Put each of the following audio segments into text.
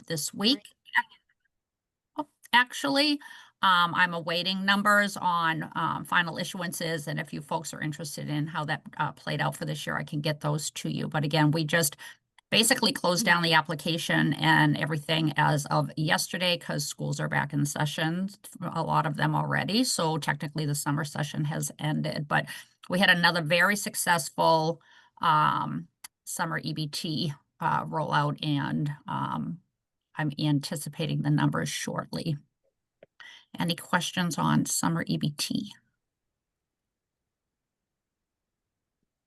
this week. Actually, I'm awaiting numbers on final issuances, and if you folks are interested in how that played out for this year, I can get those to you. But again, we just basically closed down the application and everything as of yesterday because schools are back in session, a lot of them already. So technically the summer session has ended, but we had another very successful summer EBT rollout, and I'm anticipating the numbers shortly. Any questions on summer EBT?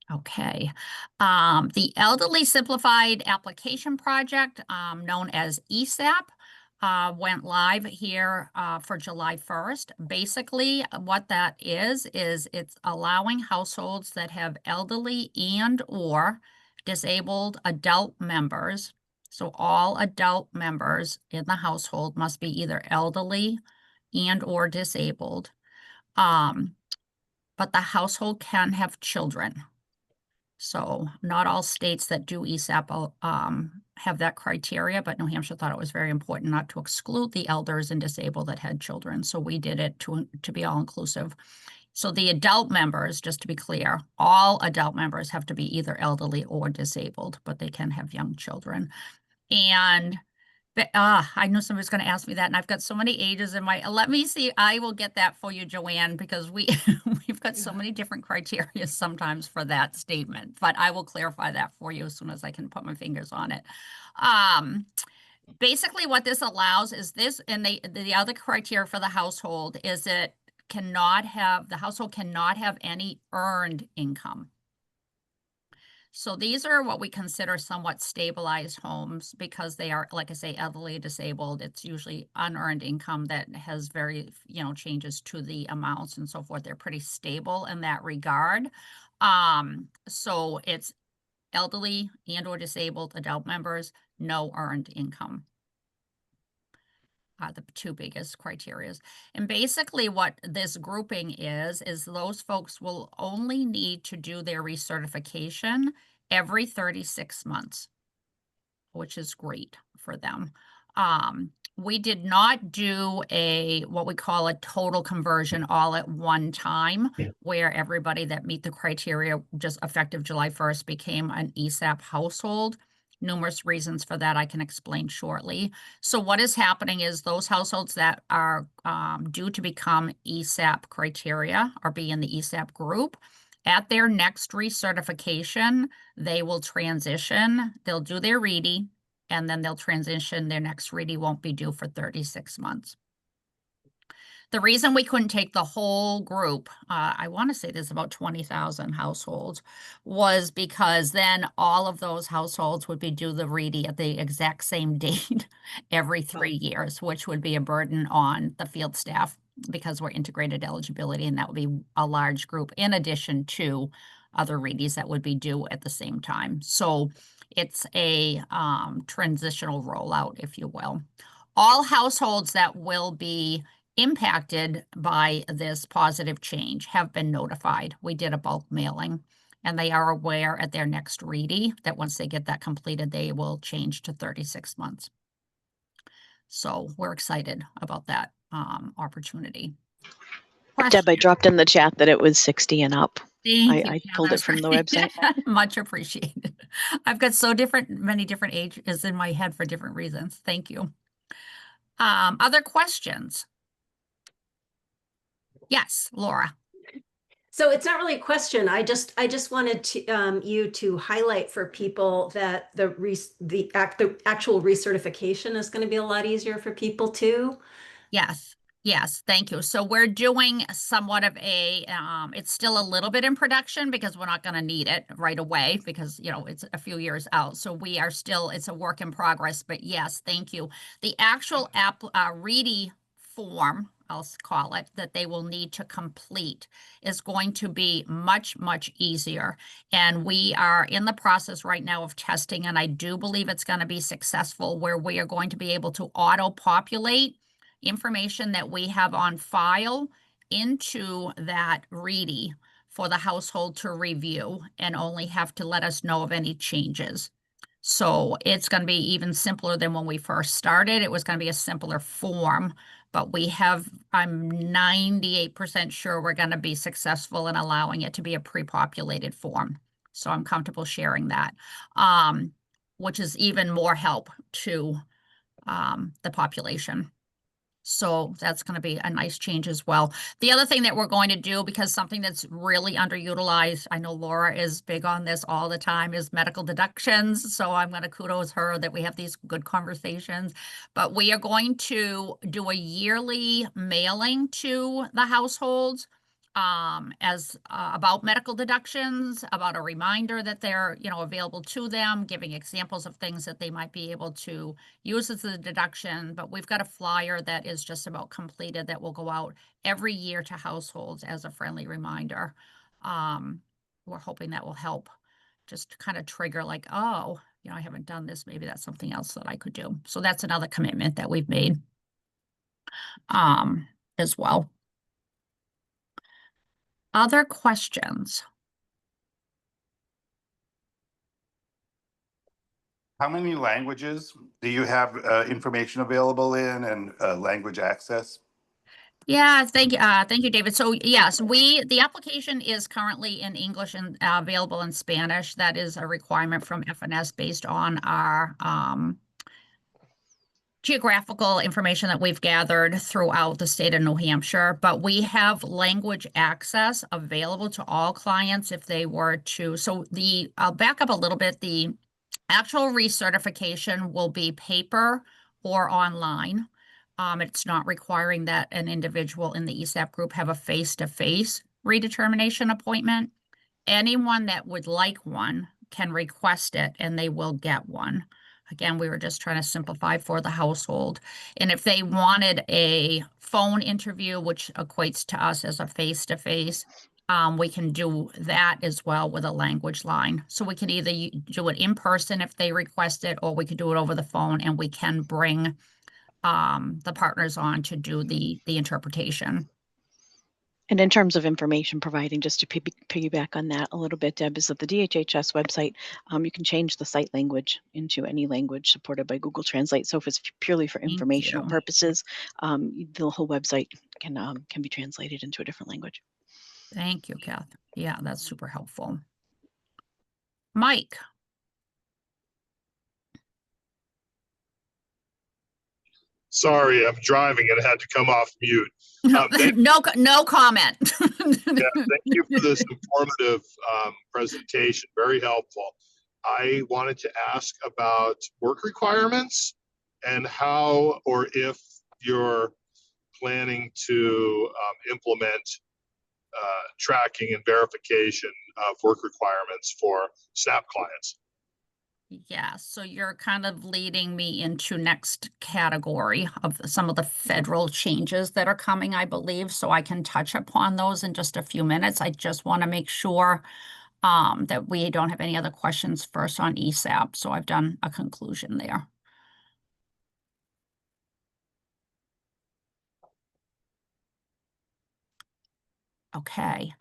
Okay. The Elderly Simplified Application Project, known as ESAP, went live here for July 1st. Basically, what that is it's allowing households that have elderly and or disabled adult members. So all adult members in the household must be either elderly and or disabled. But the household can have children. So not all states that do ESAP have that criteria, but New Hampshire thought it was very important not to exclude the elders and disabled that had children. So we did it to be all inclusive. So the adult members, just to be clear, all adult members have to be either elderly or disabled, but they can have young children. And I knew somebody was going to ask me that, and I've got so many ages in my. Let me see. I will get that for you, Joanne, because we've got so many different criteria sometimes for that statement. But I will clarify that for you as soon as I can put my fingers on it. Basically, what this allows is this, and the other criteria for the household is the household cannot have any earned income. So these are what we consider somewhat stabilized homes because they are, like I say, elderly disabled. It's usually unearned income that has very, changes to the amounts and so forth. They're pretty stable in that regard. So it's elderly and or disabled adult members, no earned income. The two biggest criterias. And basically what this grouping is those folks will only need to do their recertification every 36 months, which is great for them. We did not do what we call a total conversion all at one time, where everybody that meet the criteria just effective July 1st became an ESAP household. Numerous reasons for that I can explain shortly. So what is happening is those households that are due to become ESAP criteria or be in the ESAP group, at their next recertification, they will transition. They'll do their READI, and then they'll transition. Their next READI won't be due for 36 months. The reason we couldn't take the whole group, I want to say there's about 20,000 households, was because then all of those households would be due the READI at the exact same date every 3 years, which would be a burden on the field staff because we're integrated eligibility, and that would be a large group in addition to other READIs that would be due at the same time. So it's a transitional rollout, if you will. All households that will be impacted by this positive change have been notified. We did a bulk mailing, and they are aware at their next READI that once they get that completed, they will change to 36 months. So we're excited about that opportunity. Deb, I dropped in the chat that it was 60 and up. I pulled it from the website. Much appreciated. I've got many different ages in my head for different reasons. Thank you. Other questions? Yes, Laura. So it's not really a question. I just wanted to you to highlight for people that the actual recertification is going to be a lot easier for people too. Yes, thank you. So we're doing somewhat of it's still a little bit in production because we're not going to need it right away because, it's a few years out. So it's a work in progress, but yes, thank you. The actual READI form, I'll call it, that they will need to complete is going to be much, much easier. And we are in the process right now of testing, and I do believe it's going to be successful, where we are going to be able to auto-populate information that we have on file into that READI for the household to review and only have to let us know of any changes. So it's going to be even simpler than when we first started. It was going to be a simpler form, but I'm 98% sure we're going to be successful in allowing it to be a pre-populated form. So I'm comfortable sharing that, which is even more help to the population. So that's going to be a nice change as well. The other thing that we're going to do, because something that's really underutilized, I know Laura is big on this all the time, is medical deductions. So I'm going to kudos her that we have these good conversations. But we are going to do a yearly mailing to the households as about medical deductions, about a reminder that they're, available to them, giving examples of things that they might be able to use as a deduction. But we've got a flyer that is just about completed that will go out every year to households as a friendly reminder. We're hoping that will help just kind of trigger like, oh, I haven't done this. Maybe that's something else that I could do. So that's another commitment that we've made as well. Other questions? How many languages do you have information available in and language access? Yeah, thank you, David. So yes, the application is currently in English and available in Spanish. That is a requirement from FNS based on our geographical information that we've gathered throughout the state of New Hampshire, but we have language access available to all clients if they were to. So I'll back up a little bit. The actual recertification will be paper or online. It's not requiring that an individual in the ESAP group have a face-to-face redetermination appointment. Anyone that would like one can request it and they will get one. Again, we were just trying to simplify for the household. And if they wanted a phone interview, which equates to us as a face-to-face, we can do that as well with a language line. So we can either do it in person if they request it, or we could do it over the phone, and we can bring the partners on to do the interpretation. And in terms of information providing, just to piggyback on that a little bit, Deb, is that the DHHS website, you can change the site language into any language supported by Google Translate. So if it's purely for informational purposes, the whole website can be translated into a different language. Thank you, Kath. Yeah, that's super helpful. Mike. Sorry, I'm driving and I had to come off mute. No comment. Yeah, thank you for this informative presentation. Very helpful. I wanted to ask about work requirements and how or if you're planning to implement tracking and verification of work requirements for SNAP clients. Yeah, so you're kind of leading me into next category of some of the federal changes that are coming, I believe, so I can touch upon those in just a few minutes. I just want to make sure that we don't have any other questions first on ESAP, so I've done a conclusion there. Okay.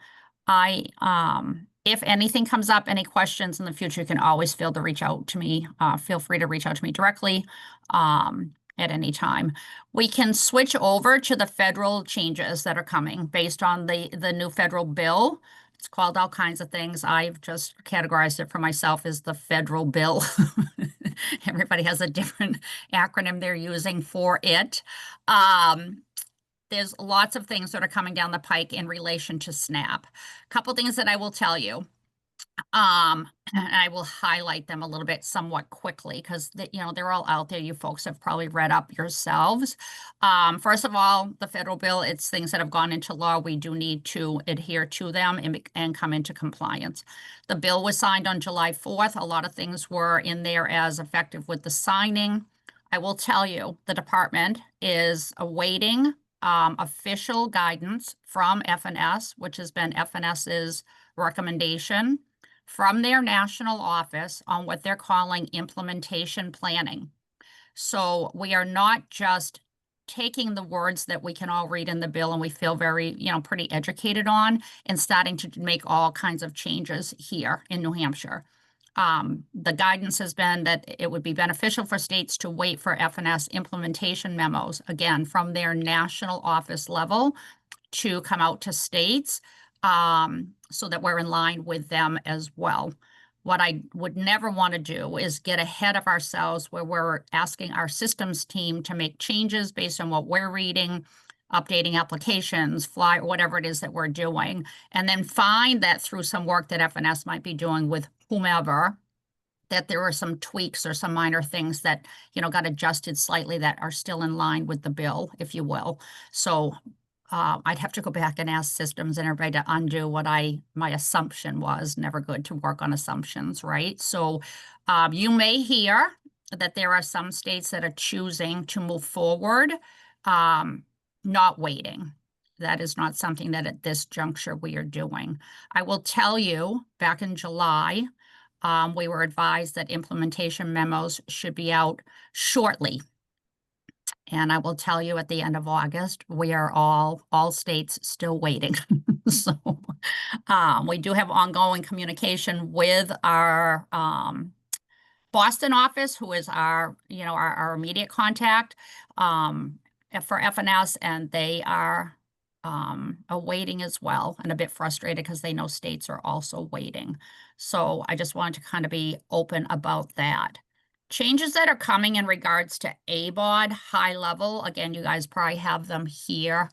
If anything comes up, any questions in the future, you can always feel free to reach out to me. Feel free to reach out to me directly at any time. We can switch over to the federal changes that are coming based on the new federal bill. It's called all kinds of things. I've just categorized it for myself as the federal bill. Everybody has a different acronym they're using for it. There's lots of things that are coming down the pike in relation to SNAP. A couple things that I will tell you. And I will highlight them a little bit somewhat quickly because they're all out there. You folks have probably read up yourselves. First of all, the federal bill, it's things that have gone into law. We do need to adhere to them and come into compliance. The bill was signed on July 4th. A lot of things were in there as effective with the signing. I will tell you, the department is awaiting official guidance from FNS, which has been FNS's recommendation from their national office on what they're calling implementation planning. So we are not just taking the words that we can all read in the bill and we feel very, pretty educated on and starting to make all kinds of changes here in New Hampshire. The guidance has been that it would be beneficial for states to wait for FNS implementation memos, again, from their national office level to come out to states, so that we're in line with them as well. What I would never want to do is get ahead of ourselves where we're asking our systems team to make changes based on what we're reading, updating applications, whatever it is that we're doing, and then find that through some work that FNS might be doing with whomever, that there are some tweaks or some minor things that, got adjusted slightly that are still in line with the bill, if you will. So I'd have to go back and ask systems and everybody to undo what my assumption was. Never good to work on assumptions, right? So you may hear that there are some states that are choosing to move forward, not waiting. That is not something that at this juncture we are doing. I will tell you, back in July, we were advised that implementation memos should be out shortly. And I will tell you at the end of August, we are all states still waiting. So we do have ongoing communication with our Boston office, who is our immediate contact for FNS, and they are awaiting as well, and a bit frustrated because they know states are also waiting. So I just wanted to kind of be open about that. Changes that are coming in regards to ABOD, high level, again, you guys probably have them here.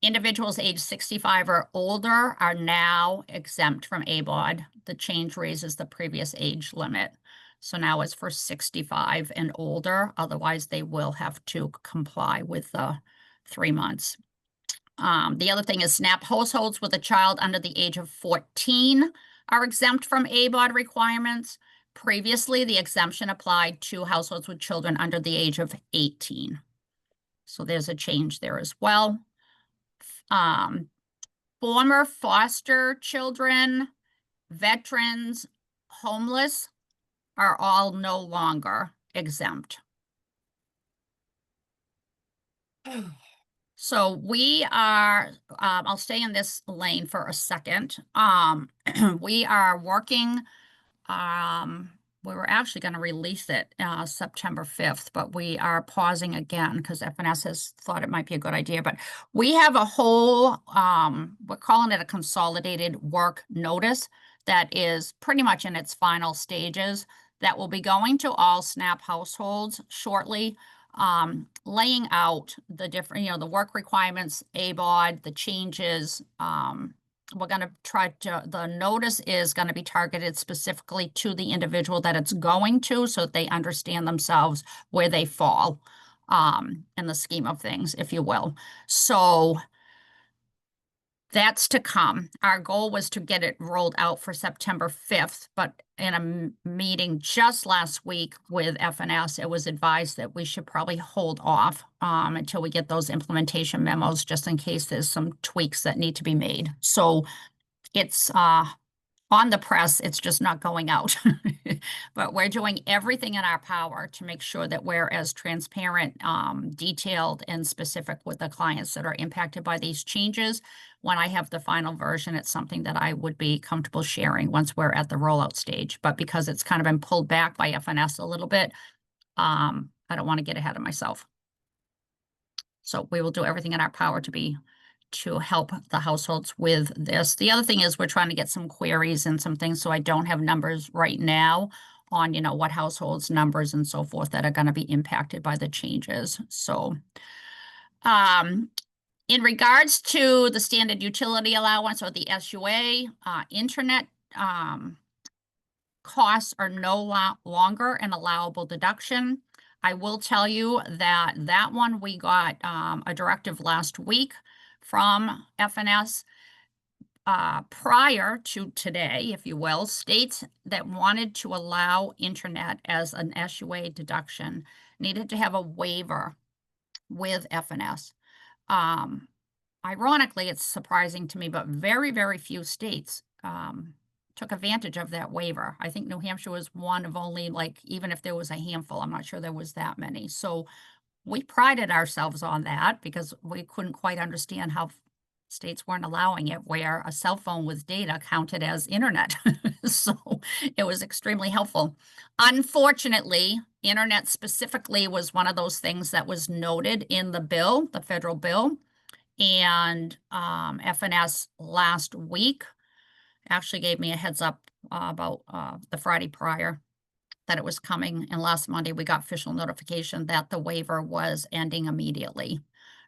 Individuals age 65 or older are now exempt from ABOD. The change raises the previous age limit. So now it's for 65 and older. Otherwise, they will have to comply with the 3 months. The other thing is SNAP households with a child under the age of 14 are exempt from ABOD requirements. Previously, the exemption applied to households with children under the age of 18. So there's a change there as well. Former foster children, veterans, homeless are all no longer exempt. So we are, I'll stay in this lane for a second. We are working, we were actually going to release it September 5th, but we are pausing again because FNS has thought it might be a good idea. But we have a whole, we're calling it a consolidated work notice that is pretty much in its final stages that will be going to all SNAP households shortly, laying out the different, the work requirements, ABOD, the changes. We're going to try to, the notice is going to be targeted specifically to the individual that it's going to, so that they understand themselves where they fall in the scheme of things, if you will. So that's to come. Our goal was to get it rolled out for September 5th, but in a meeting just last week with FNS, it was advised that we should probably hold off until we get those implementation memos, just in case there's some tweaks that need to be made. So it's on the press, it's just not going out. But we're doing everything in our power to make sure that we're as transparent, detailed, and specific with the clients that are impacted by these changes. When I have the final version, it's something that I would be comfortable sharing once we're at the rollout stage. But because it's kind of been pulled back by FNS a little bit, I don't want to get ahead of myself. So we will do everything in our power to help the households with this. The other thing is we're trying to get some queries and some things, so I don't have numbers right now on, what households numbers and so forth that are going to be impacted by the changes. So in regards to the standard utility allowance, or the SUA, internet costs are no longer an allowable deduction. I will tell you that one we got a directive last week from FNS. Prior to today, if you will, states that wanted to allow internet as an SUA deduction needed to have a waiver with FNS. Ironically, it's surprising to me, but very, very few states took advantage of that waiver. I think New Hampshire was one of only, even if there was a handful, I'm not sure there was that many. So we prided ourselves on that because we couldn't quite understand how states weren't allowing it, where a cell phone with data counted as internet. So it was extremely helpful. Unfortunately, internet specifically was one of those things that was noted in the bill, the federal bill. And FNS last week actually gave me a heads up about the Friday prior that it was coming. And last Monday, we got official notification that the waiver was ending immediately.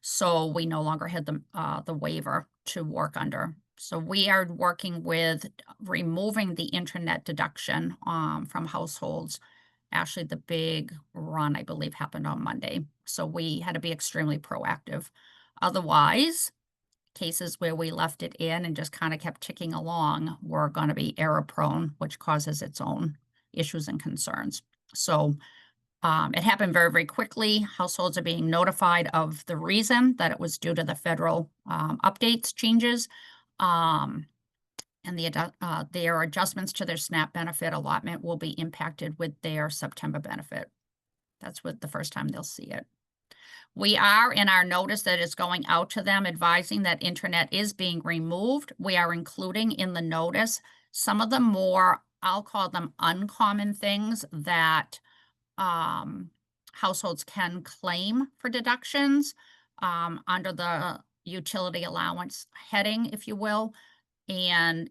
So we no longer had the waiver to work under. So we are working with removing the internet deduction from households. Actually, the big run, I believe, happened on Monday. So we had to be extremely proactive. Otherwise, cases where we left it in and just kind of kept ticking along were going to be error prone, which causes its own issues and concerns. So it happened very, very quickly. Households are being notified of the reason that it was due to the federal updates changes. And their adjustments to their SNAP benefit allotment will be impacted with their September benefit. That's what the first time they'll see it. We are in our notice that is going out to them advising that internet is being removed. We are including in the notice some of the more, I'll call them uncommon things that households can claim for deductions under the utility allowance heading, if you will, and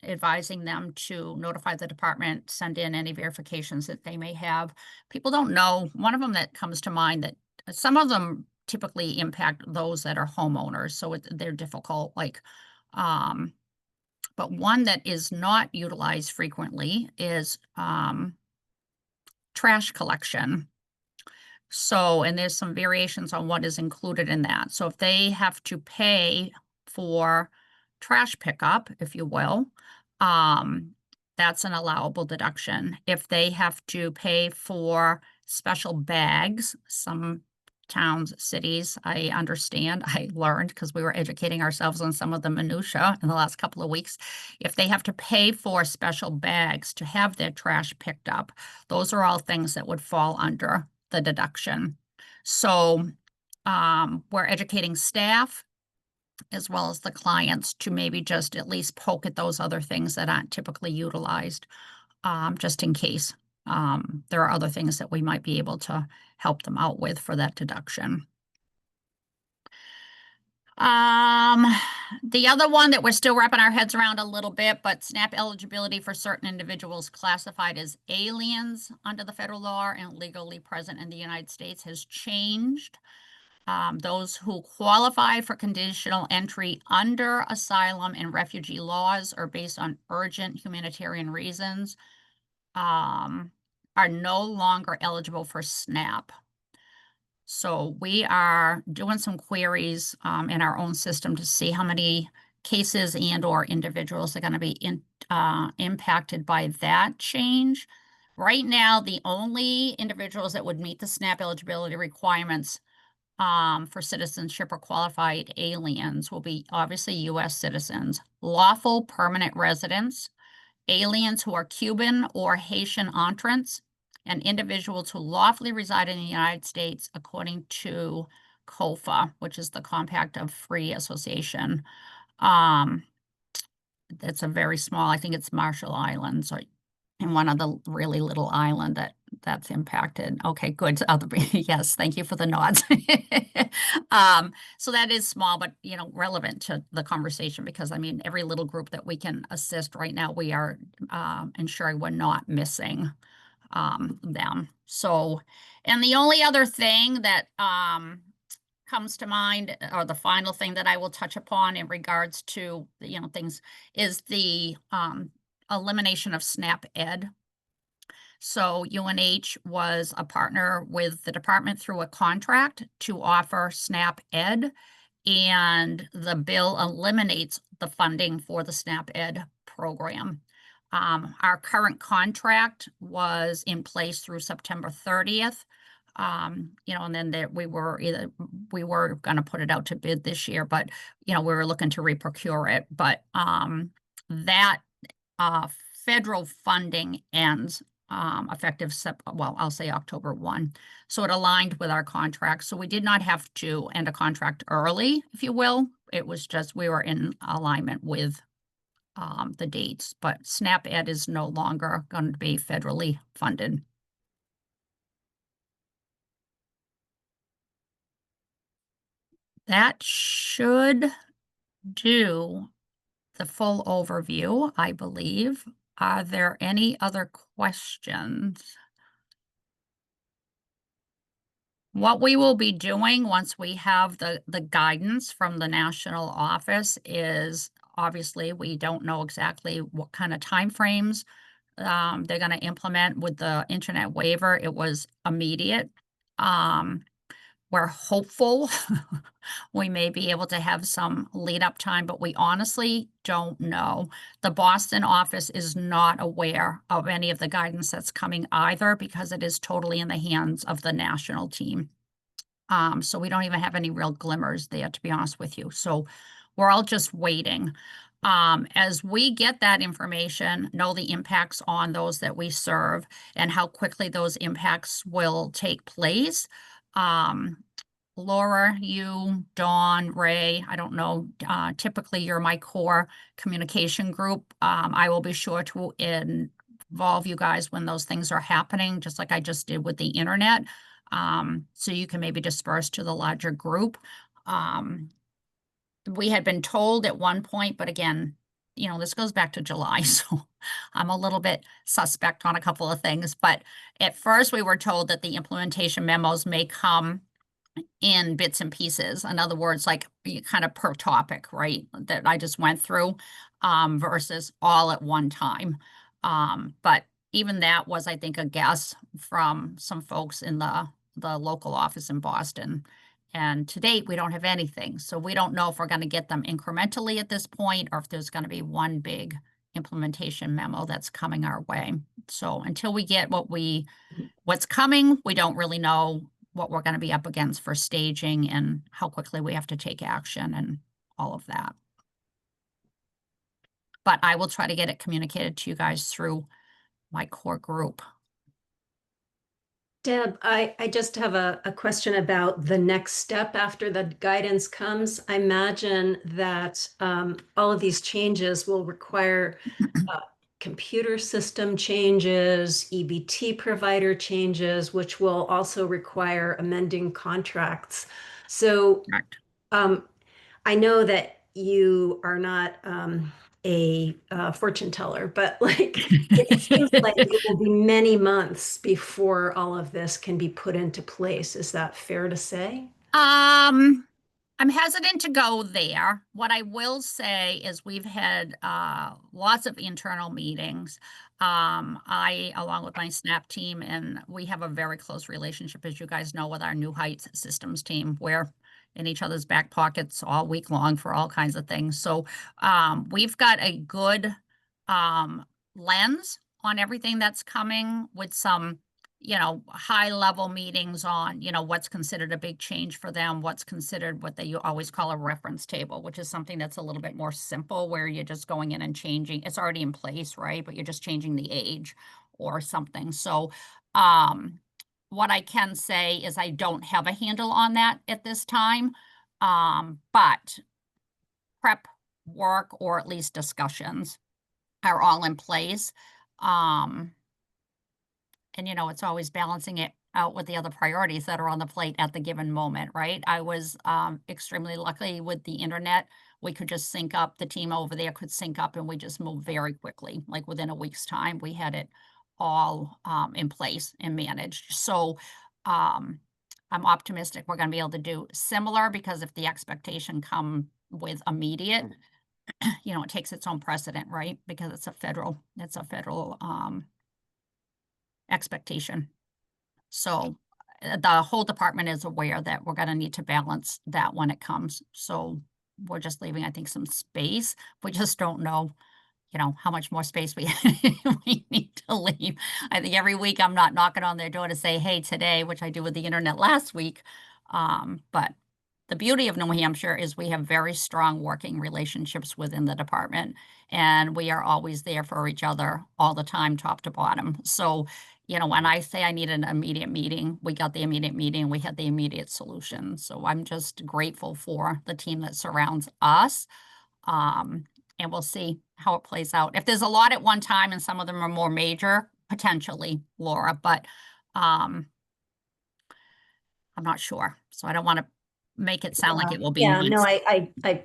advising them to notify the department, send in any verifications that they may have. People don't know. One of them that comes to mind, that some of them typically impact those that are homeowners, so they're difficult, like, but one that is not utilized frequently is trash collection. So, and there's some variations on what is included in that. So if they have to pay for trash pickup, if you will, that's an allowable deduction. If they have to pay for special bags, some towns, cities, I understand, I learned because we were educating ourselves on some of the minutia in the last couple of weeks. If they have to pay for special bags to have their trash picked up, those are all things that would fall under the deduction. So we're educating staff as well as the clients to maybe just at least poke at those other things that aren't typically utilized, just in case. There are other things that we might be able to help them out with for that deduction. The other one that we're still wrapping our heads around a little bit, but SNAP eligibility for certain individuals classified as aliens under the federal law and legally present in the United States has changed. Those who qualify for conditional entry under asylum and refugee laws or based on urgent humanitarian reasons are no longer eligible for SNAP. So we are doing some queries in our own system to see how many cases and or individuals are going to be impacted by that change. Right now, the only individuals that would meet the SNAP eligibility requirements for citizenship or qualified aliens will be obviously U.S. citizens, lawful permanent residents, aliens who are Cuban or Haitian entrants, and individuals who lawfully reside in the United States according to COFA, which is the Compact of Free Association. That's a very small, I think it's Marshall Islands, or in one of the really little island that's impacted. Okay, good. Yes, thank you for the nods. So that is small, but relevant to the conversation, because I mean, every little group that we can assist right now, we are ensuring we're not missing them. So, and the only other thing that comes to mind, or the final thing that I will touch upon in regards to things, is the elimination of SNAP Ed. So UNH was a partner with the department through a contract to offer SNAP Ed, and the bill eliminates the funding for the SNAP Ed program. Our current contract was in place through September 30th. And then we were going to put it out to bid this year, but we were looking to reprocure it. But that federal funding ends effective, I'll say October 1. So it aligned with our contract. So we did not have to end a contract early, if you will. it was just, we were in alignment with the dates, but SNAP Ed is no longer going to be federally funded. That should do the full overview, I believe. Are there any other questions? What we will be doing once we have the guidance from the national office is, obviously, we don't know exactly what kind of timeframes they're going to implement with the internet waiver. It was immediate. We're hopeful we may be able to have some lead up time, but we honestly don't know. The Boston office is not aware of any of the guidance that's coming either, because it is totally in the hands of the national team. So we don't even have any real glimmers there, to be honest with you. So we're all just waiting. As we get that information, know the impacts on those that we serve and how quickly those impacts will take place. Laura, you, Dawn, Ray, I don't know, typically you're my core communication group. I will be sure to involve you guys when those things are happening, just like I just did with the internet. So you can maybe disperse to the larger group. We had been told at one point, but again, you know, this goes back to July, so I'm a little bit suspect on a couple of things. But at first we were told that the implementation memos may come in bits and pieces. In other words, like kind of per topic, right? That I just went through, versus all at one time. But even that was, I think, a guess from some folks in the local office in Boston. And to date, we don't have anything. So we don't know if we're going to get them incrementally at this point, or if there's going to be one big implementation memo that's coming our way. So until we get what's coming, we don't really know what we're going to be up against for staging and how quickly we have to take action and all of that. But I will try to get it communicated to you guys through my core group. Deb, I just have a question about the next step after the guidance comes. I imagine that all of these changes will require computer system changes, EBT provider changes, which will also require amending contracts. So Correct. I know that you are not a fortune teller, but like it seems like it will be many months before all of this can be put into place. Is that fair to say? I'm hesitant to go there. What I will say is we've had lots of internal meetings. I, along with my SNAP team, and we have a very close relationship, as you guys know, with our New Heights systems team. We're in each other's back pockets all week long for all kinds of things. So we've got a good lens on everything that's coming, with some, you know, high level meetings on, you know, what's considered a big change for them, what's considered what they always call a reference table, which is something that's a little bit more simple, where you're just going in and changing, it's already in place, right? But you're just changing the age or something. So what I can say is I don't have a handle on that at this time, but prep work, or at least discussions, are all in place. And, you know, it's always balancing it out with the other priorities that are on the plate at the given moment, right? I was extremely lucky with the internet. We could just sync up, the team over there could sync up, and we just moved very quickly. Like within a week's time, we had it all in place and managed. So I'm optimistic we're going to be able to do similar, because if the expectation come with immediate, you know, it takes its own precedent, right? Because it's a federal expectation. So the whole department is aware that we're going to need to balance that when it comes. So we're just leaving, I think, some space. We just don't know, you know, how much more space we we need to leave. I think every week I'm not knocking on their door to say, hey, today, which I do with the internet last week. But the beauty of New Hampshire is we have very strong working relationships within the department, and we are always there for each other all the time, top to bottom. So you know, when I say I need an immediate meeting, we got the immediate meeting, we had the immediate solution. So I'm just grateful for the team that surrounds us. And we'll see how it plays out. If there's a lot at one time and some of them are more major, potentially, Laura, but I'm not sure. So I don't want to make it sound like it will be Yeah, no, months.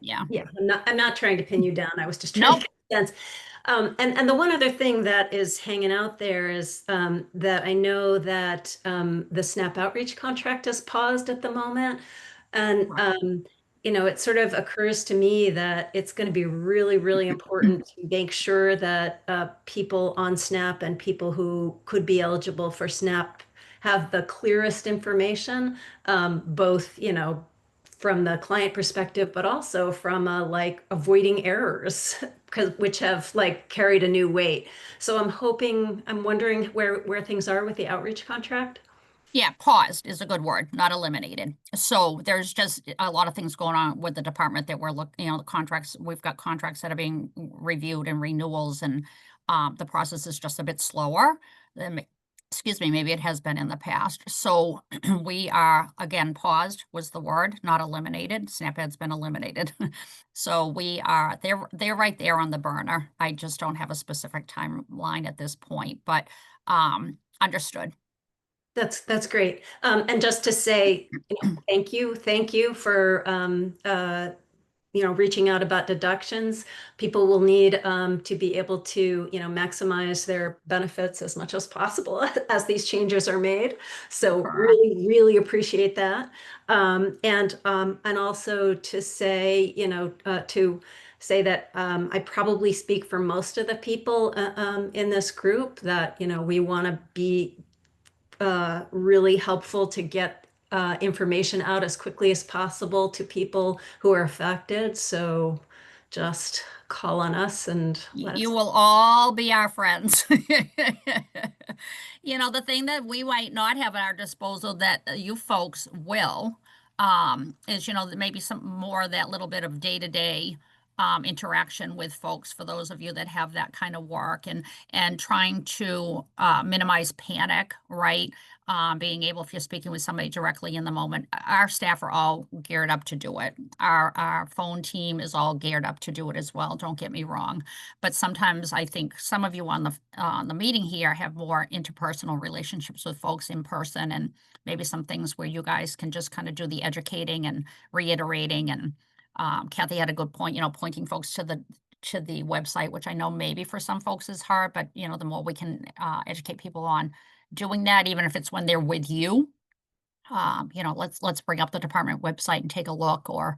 yeah, Yeah. I'm not trying to pin you down. I was just trying Nope. to get a sense. And the one other thing that is hanging out there is that I know that the SNAP outreach contract is paused at the moment. And, you know, it sort of occurs to me that it's going to be really, really important to make sure that people on SNAP and people who could be eligible for SNAP have the clearest information, both, you know, from the client perspective, but also from like avoiding errors, because which have like carried a new weight. So I'm wondering where things are with the outreach contract. Yeah, paused is a good word, not eliminated. So there's just a lot of things going on with the department that we're looking, you know, the contracts, we've got contracts that are being reviewed and renewals, and the process is just a bit slower than, excuse me, maybe it has been in the past. So we are, again, paused was the word, not eliminated. SNAP-Ed's been eliminated. So we are, they're right there on the burner. I just don't have a specific timeline at this point, but understood. That's great. And just to say, you know, thank you for you know, reaching out about deductions. People will need to be able to, you know, maximize their benefits as much as possible as these changes are made. So Sure. really, really appreciate that. And also to say, you know, to say that I probably speak for most of the people in this group that, you know, we want to be really helpful to get information out as quickly as possible to people who are affected. So just call on us and let us. You will all be our friends. You know, the thing that we might not have at our disposal that you folks will, is, you know, maybe some more of that little bit of day-to-day interaction with folks for those of you that have that kind of work, and trying to minimize panic, right? Being able, if you're speaking with somebody directly in the moment, our staff are all geared up to do it. Our phone team is all geared up to do it as well. Don't get me wrong, but sometimes I think some of you on the meeting here have more interpersonal relationships with folks in person, and maybe some things where you guys can just kind of do the educating and reiterating. And Kathy had a good point, you know, pointing folks to the website, which I know maybe for some folks is hard, but you know, the more we can educate people on doing that, even if it's when they're with you, you know, let's bring up the department website and take a look, or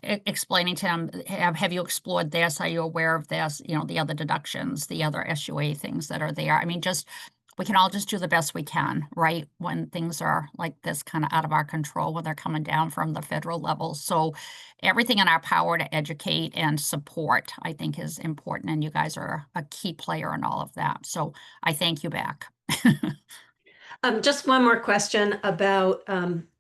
explaining to them, have you explored this? Are you aware of this? You know, the other deductions, the other SUA things that are there. I mean, just we can all just do the best we can, right? When things are like this kind of out of our control, when they're coming down from the federal level. So everything in our power to educate and support, I think, is important. And you guys are a key player in all of that. So I thank you back. Just one more question about,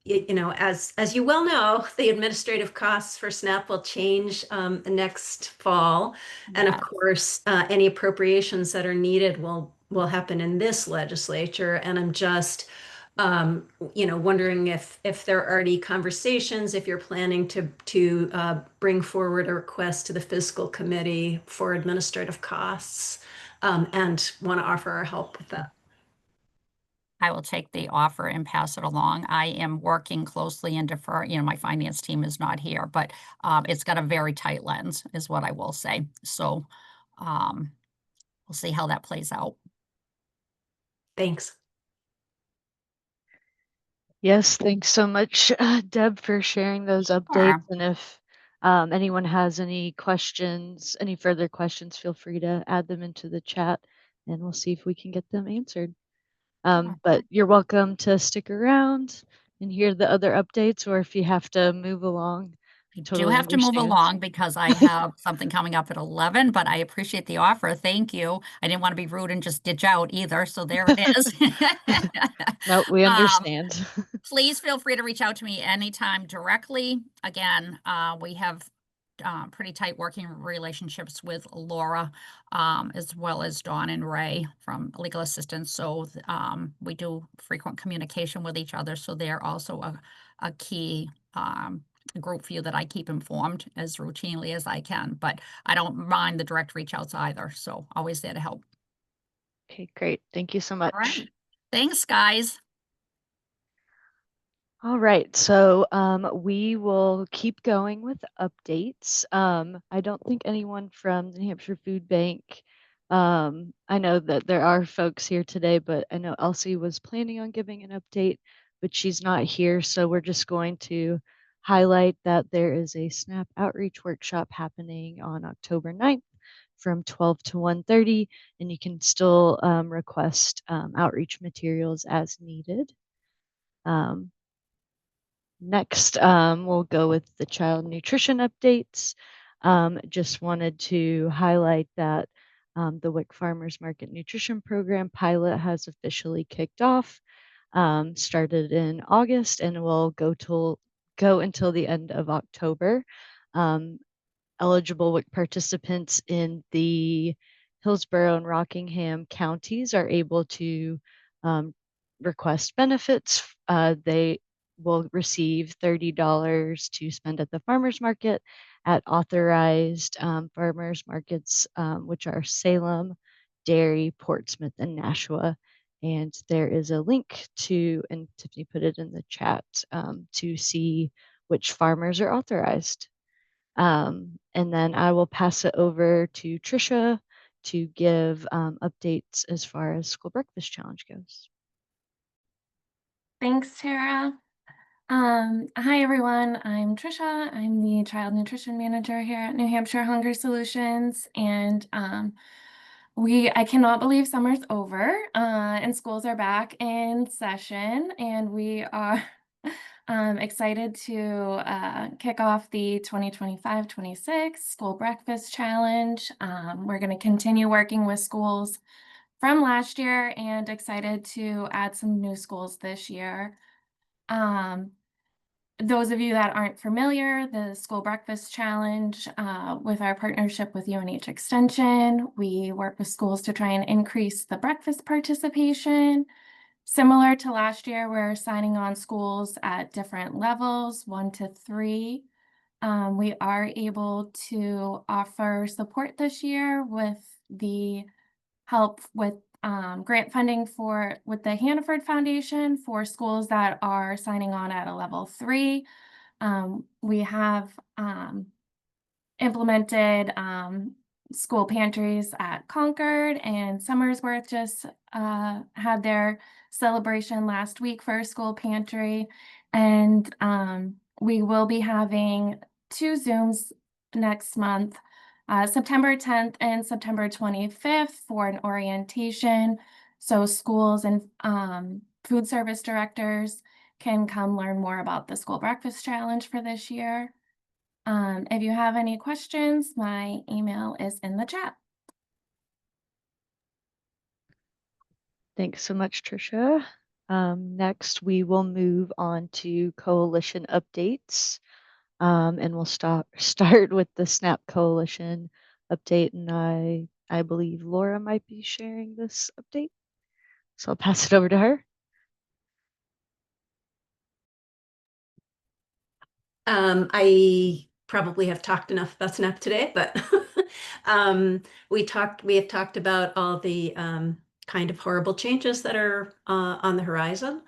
you know, as you well know, the administrative costs for SNAP will change next fall. And of Yeah. course, any appropriations that are needed will happen in this legislature. And I'm just, you know, wondering if there are already conversations, if you're planning to bring forward a request to the fiscal committee for administrative costs, and want to offer our help with that. I will take the offer and pass it along. I am working closely and defer, you know, my finance team is not here, but it's got a very tight lens is what I will say. So we'll see how that plays out. Thanks. Yes, thanks so much, Deb, for sharing those updates. Sure. And if anyone has any questions, any further questions, feel free to add them into the chat and we'll see if we can get them answered. But you're welcome to stick around and hear the other updates, or if you have to move along. I do Totally have to move understand. along because I have something coming up at 11, but I appreciate the offer. Thank you. I didn't want to be rude and just ditch out either. So there it is. No, we understand. Please feel free to reach out to me anytime directly. Again, we have pretty tight working relationships with Laura, as well as Dawn and Ray from Legal Assistance. So we do frequent communication with each other. So they're also a key group for you that I keep informed as routinely as I can. But I don't mind the direct reach outs either. So always there to help. Okay, great. Thank you so much. All right. Thanks, guys. All right, so we will keep going with updates. I don't think anyone from the New Hampshire Food Bank, I know that there are folks here today, but I know Elsie was planning on giving an update, but she's not here. So we're just going to highlight that there is a SNAP outreach workshop happening on October 9th from 12 to 1:30, and you can still request outreach materials as needed. Next, we'll go with the child nutrition updates. Just wanted to highlight that the Wick Farmers Market Nutrition Program pilot has officially kicked off, started in August, and will go until the end of October. Eligible WIC participants in the Hillsborough and Rockingham counties are able to request benefits. They will receive $30 to spend at the farmers market at authorized farmers markets, which are Salem, Derry, Portsmouth, and Nashua. And there is a link to, and Tiffany put it in the chat, to see which farmers are authorized. And then I will pass it over to Trisha to give updates as far as School Breakfast Challenge goes. Thanks, Tara. Hi, everyone. I'm Trisha. I'm the Child Nutrition Manager here at New Hampshire Hunger Solutions. And I cannot believe summer's over and schools are back in session. And we are excited to kick off the 2025-26 School Breakfast Challenge. We're going to continue working with schools from last year and excited to add some new schools this year. Those of you that aren't familiar, the School Breakfast Challenge, with our partnership with UNH Extension, we work with schools to try and increase the breakfast participation. Similar to last year, we're signing on schools at different levels, 1 to 3. We are able to offer support this year with the help with grant funding with the Hannaford Foundation for schools that are signing on at a level 3. We have implemented school pantries at Concord, and Somersworth just had their celebration last week for a school pantry. And we will be having 2 Zooms next month, September 10th and September 25th for an orientation. So schools and food service directors can come learn more about the School Breakfast Challenge for this year. If you have any questions, my email is in the chat. Thanks so much, Trisha. Next, we will move on to coalition updates. And we'll start with the SNAP Coalition update. And I believe Laura might be sharing this update. So I'll pass it over to her. I probably have talked enough about SNAP today, but we have talked about all the kind of horrible changes that are on the horizon.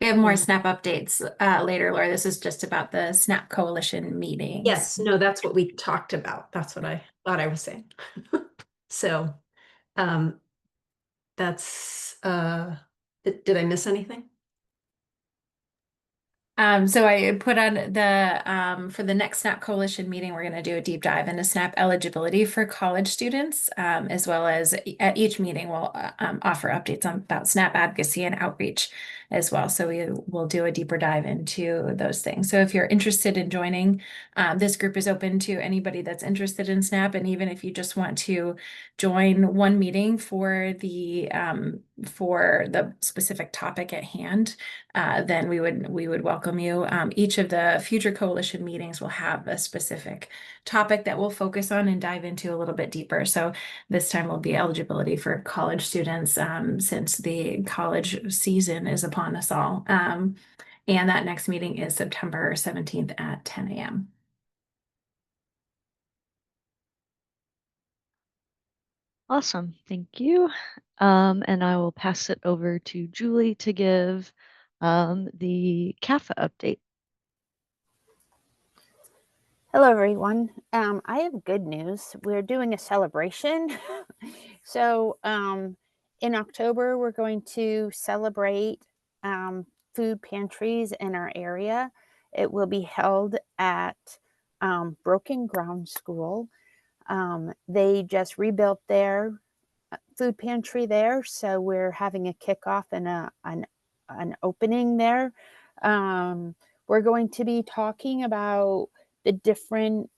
We have more SNAP updates later, Laura. This is just about the SNAP Coalition meetings. Yes, no, that's what we talked about. That's what I thought I was saying. So that's did I miss anything? So I put on the for the next SNAP Coalition meeting, we're going to do a deep dive into SNAP eligibility for college students, as well as at each meeting we'll offer updates about SNAP advocacy and outreach as well. So we will do a deeper dive into those things. So if you're interested in joining, this group is open to anybody that's interested in SNAP, and even if you just want to join one meeting for the for the specific topic at hand, then we would welcome you. Each of the future coalition meetings will have a specific topic that we'll focus on and dive into a little bit deeper. So this time will be eligibility for college students, since the college season is upon us all. And that next meeting is September 17th at 10 a.m. Awesome, thank you. And I will pass it over to Julie to give the CAFA update. Hello, everyone. I have good news. We're doing a celebration. So in October, we're going to celebrate food pantries in our area. It will be held at Broken Ground School. They just rebuilt their food pantry there, so we're having a kickoff and an opening there. We're going to be talking about the different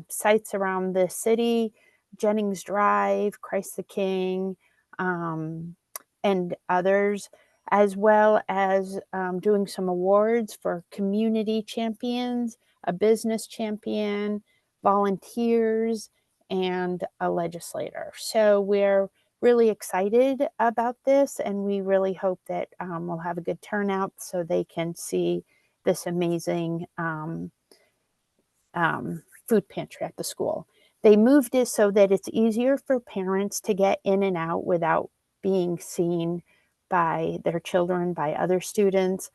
sites around the city, Jennings Drive, Christ the King, and others, as well as doing some awards for community champions, a business champion, volunteers, and a legislator. So we're really excited about this, and we really hope that we'll have a good turnout so they can see this amazing food pantry at the school. They moved it so that it's easier for parents to get in and out without being seen by their children, by other students.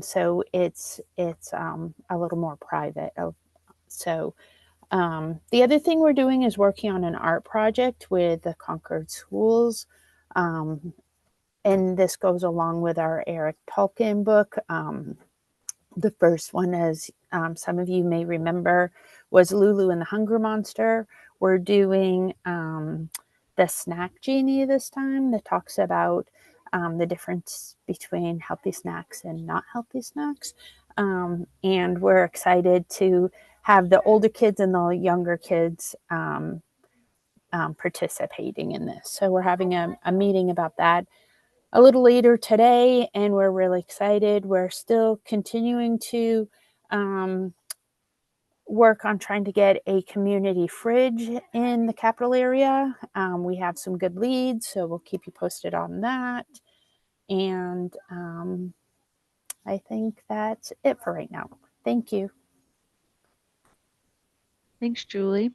So it's a little more private. So the other thing we're doing is working on an art project with the Concord schools. And this goes along with our Eric Tolkien book. The first one, as some of you may remember, was Lulu and the Hunger Monster. We're doing the Snack Genie this time that talks about the difference between healthy snacks and not healthy snacks. And we're excited to have the older kids and the younger kids participating in this. So we're having a meeting about that a little later today, and we're really excited. We're still continuing to work on trying to get a community fridge in the capital area. We have some good leads, so we'll keep you posted on that. And I think that's it for right now. Thank you. Thanks, Julie.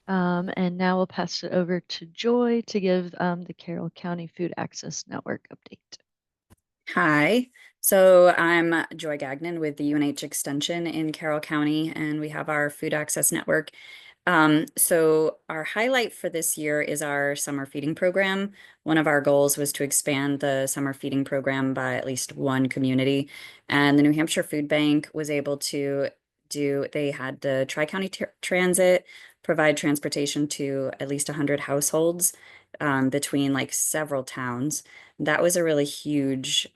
And now we'll pass it over to Joy to give the Carroll County Food Access Network update. Hi, so I'm Joy Gagnon with the UNH Extension in Carroll County, and we have our Food Access Network. So our highlight for this year is our summer feeding program. One of our goals was to expand the summer feeding program by at least one community, and the New Hampshire Food Bank was able to they had the Tri-County Transit provide transportation to at least 100 households between like several towns. That was a really huge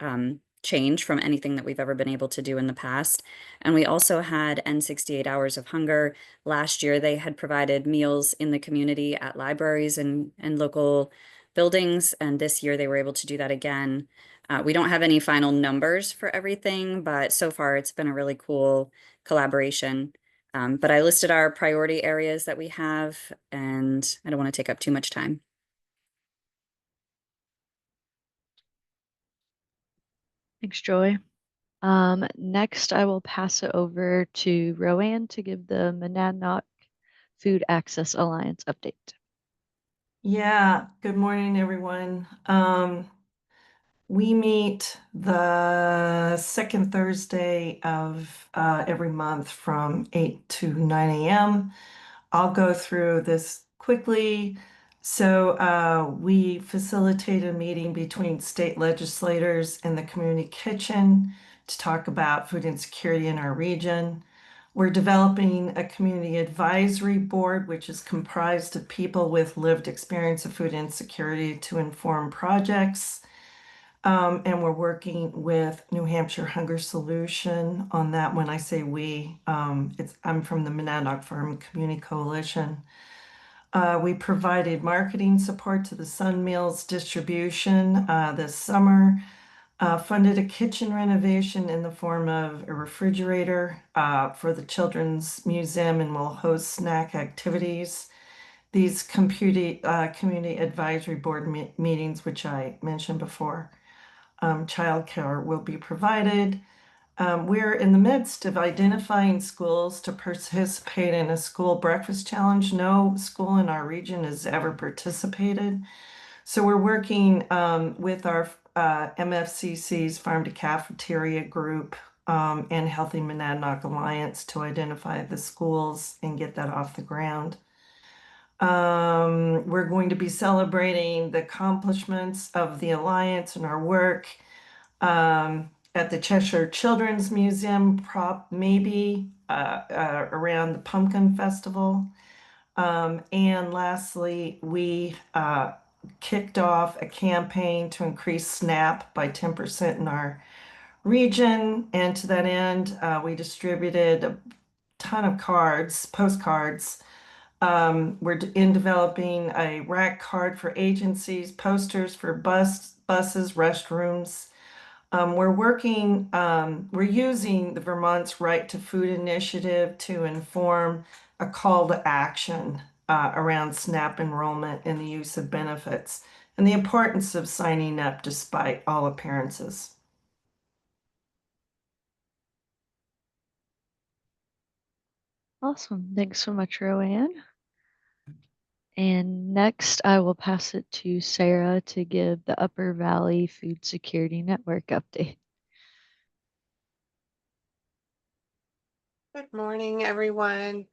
change from anything that we've ever been able to do in the past. And we also had N68 Hours of Hunger. Last year, they had provided meals in the community at libraries and local buildings. And this year, they were able to do that again. We don't have any final numbers for everything, but so far, it's been a really cool collaboration. But I listed our priority areas that we have, and I don't want to take up too much time. Thanks, Joy. Next, I will pass it over to Roanne to give the Monadnock Food Access Alliance update. Yeah, good morning, everyone. We meet the second Thursday of every month from 8 to 9 a.m. I'll go through this quickly. So we facilitate a meeting between state legislators and the community kitchen to talk about food insecurity in our region. We're developing a community advisory board, which is comprised of people with lived experience of food insecurity to inform projects. And we're working with New Hampshire Hunger Solution on that. When I say we, I'm from the Monadnock Farm Community Coalition. We provided marketing support to the Sun Meals distribution this summer. Funded a kitchen renovation in the form of a refrigerator for the Children's Museum, and will host snack activities. These community advisory board meetings, which I mentioned before. Childcare will be provided. We're in the midst of identifying schools to participate in a school breakfast challenge. No school in our region has ever participated. So we're working with our MFCC's Farm to Cafeteria group and Healthy Monadnock Alliance to identify the schools and get that off the ground. We're going to be celebrating the accomplishments of the Alliance and our work at the Cheshire Children's Museum, maybe around the Pumpkin Festival. And lastly, we kicked off a campaign to increase SNAP by 10% in our region. And to that end, we distributed a ton of postcards. We're in developing a rack card for agencies, posters for buses, restrooms. We're using the Vermont's Right to Food initiative to inform a call to action around SNAP enrollment and the use of benefits and the importance of signing up despite all appearances. Awesome. Thanks so much, Roanne. And next, I will pass it to Sarah to give the Upper Valley Food Security Network update. Good morning, everyone.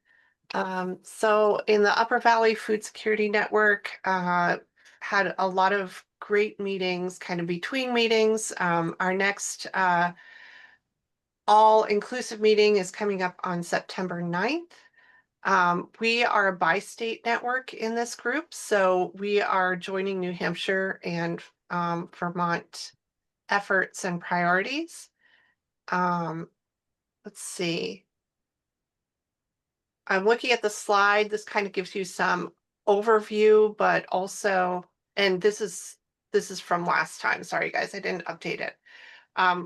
So in the Upper Valley Food Security Network, had a lot of great meetings, kind of between meetings. Our next all-inclusive meeting is coming up on September 9th. We are a bi-state network in this group, so we are joining New Hampshire and Vermont efforts and priorities. Let's see. I'm looking at the slide. This kind of gives you some overview, but also, and this is from last time. Sorry, guys, I didn't update it.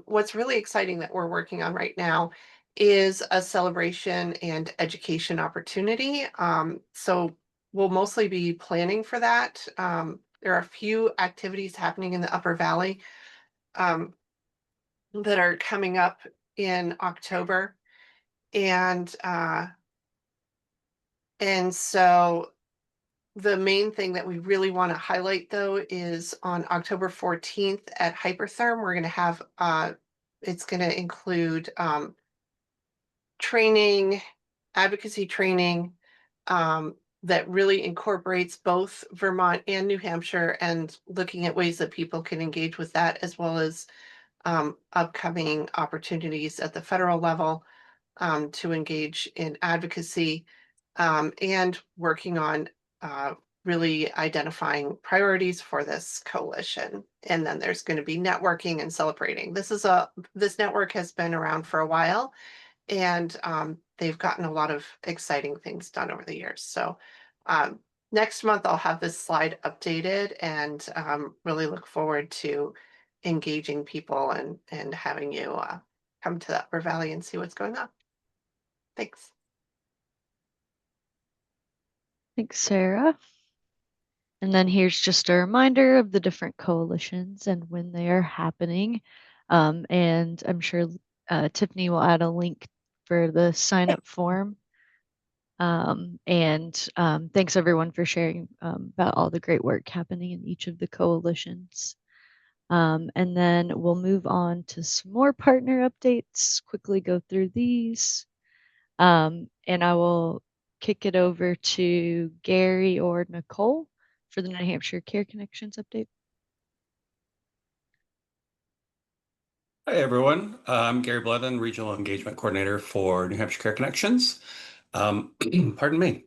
What's really exciting that we're working on right now is a celebration and education opportunity. So we'll mostly be planning for that. There are a few activities happening in the Upper Valley that are coming up in October. And so the main thing that we really want to highlight, though, is on October 14th at Hypertherm, we're going to have, it's going to include training, advocacy training that really incorporates both Vermont and New Hampshire, and looking at ways that people can engage with that, as well as upcoming opportunities at the federal level to engage in advocacy and working on really identifying priorities for this coalition. And then there's going to be networking and celebrating. This network has been around for a while, and they've gotten a lot of exciting things done over the years. So next month I'll have this slide updated, and really look forward to engaging people and having you come to the Upper Valley and see what's going on. Thanks. Thanks, Sarah. And then here's just a reminder of the different coalitions and when they are happening. And I'm sure Tiffany will add a link for the sign up form. Thanks everyone for sharing about all the great work happening in each of the coalitions. And then we'll move on to some more partner updates, quickly go through these. And I will kick it over to Gary or Nicole for the New Hampshire Care Connections update. Hi, everyone. I'm Gary Bledden, Regional Engagement Coordinator for New Hampshire Care Connections. Pardon me.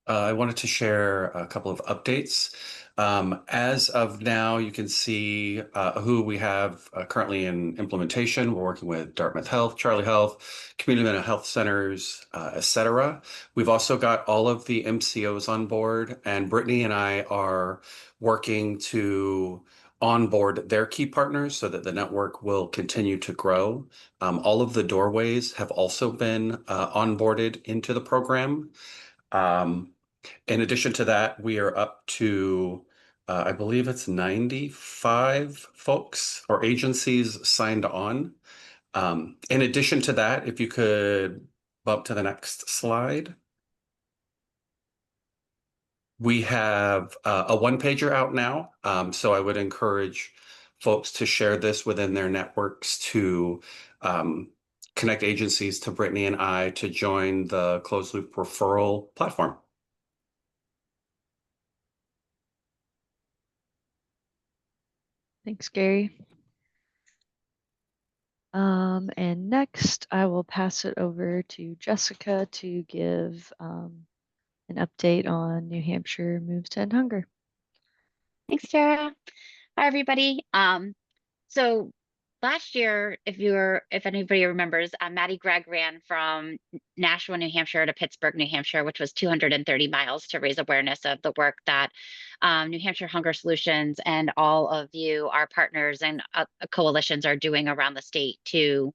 I wanted to share a couple of updates. As of now, you can see who we have currently in implementation. We're working with Dartmouth Health, Charlie Health, community mental health centers, etc. We've also got all of the MCOs on board, and Brittany and I are working to onboard their key partners so that the network will continue to grow. All of the doorways have also been onboarded into the program. In addition to that, we are up to, I believe it's 95 folks or agencies signed on. In addition to that, if you could bump to the next slide. We have a one-pager out now, so I would encourage folks to share this within their networks to connect agencies to Brittany and I to join the closed loop referral platform. Thanks, Gary. And next I will pass it over to Jessica to give an update on New Hampshire Moves to End Hunger. Thanks, Tara. Hi, everybody. So last year, if anybody remembers, Maddie Gregg ran from Nashua, New Hampshire to Pittsburgh, New Hampshire, which was 230 miles to raise awareness of the work that New Hampshire Hunger Solutions and all of you, our partners and coalitions, are doing around the state to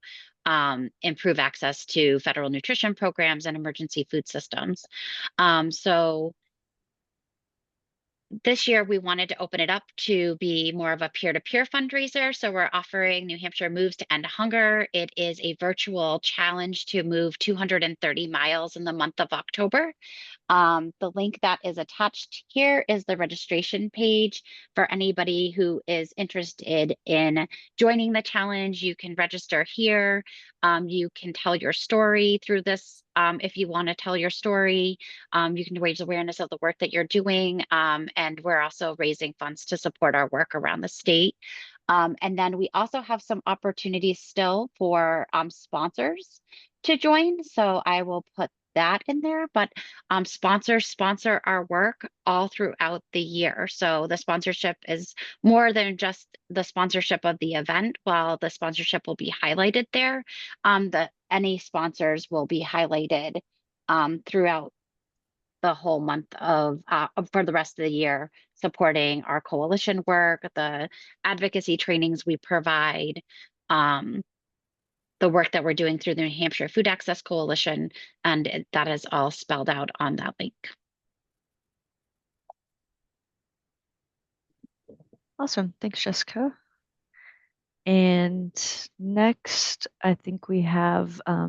improve access to federal nutrition programs and emergency food systems. So this year, we wanted to open it up to be more of a peer-to-peer fundraiser. So we're offering New Hampshire Moves to End Hunger. It is a virtual challenge to move 230 miles in the month of October. The link that is attached here is the registration page for anybody who is interested in joining the challenge. You can register here. You can tell your story through this. If you want to tell your story, you can raise awareness of the work that you're doing. And we're also raising funds to support our work around the state. And then we also have some opportunities still for sponsors to join. So I will put that in there, but sponsors sponsor our work all throughout the year. So the sponsorship is more than just the sponsorship of the event. While the sponsorship will be highlighted there, any sponsors will be highlighted throughout the whole month of for the rest of the year, supporting our coalition work, the advocacy trainings we provide, the work that we're doing through the New Hampshire Food Access Coalition, and that is all spelled out on that link. Awesome. Thanks, Jessica. And next, I think we have a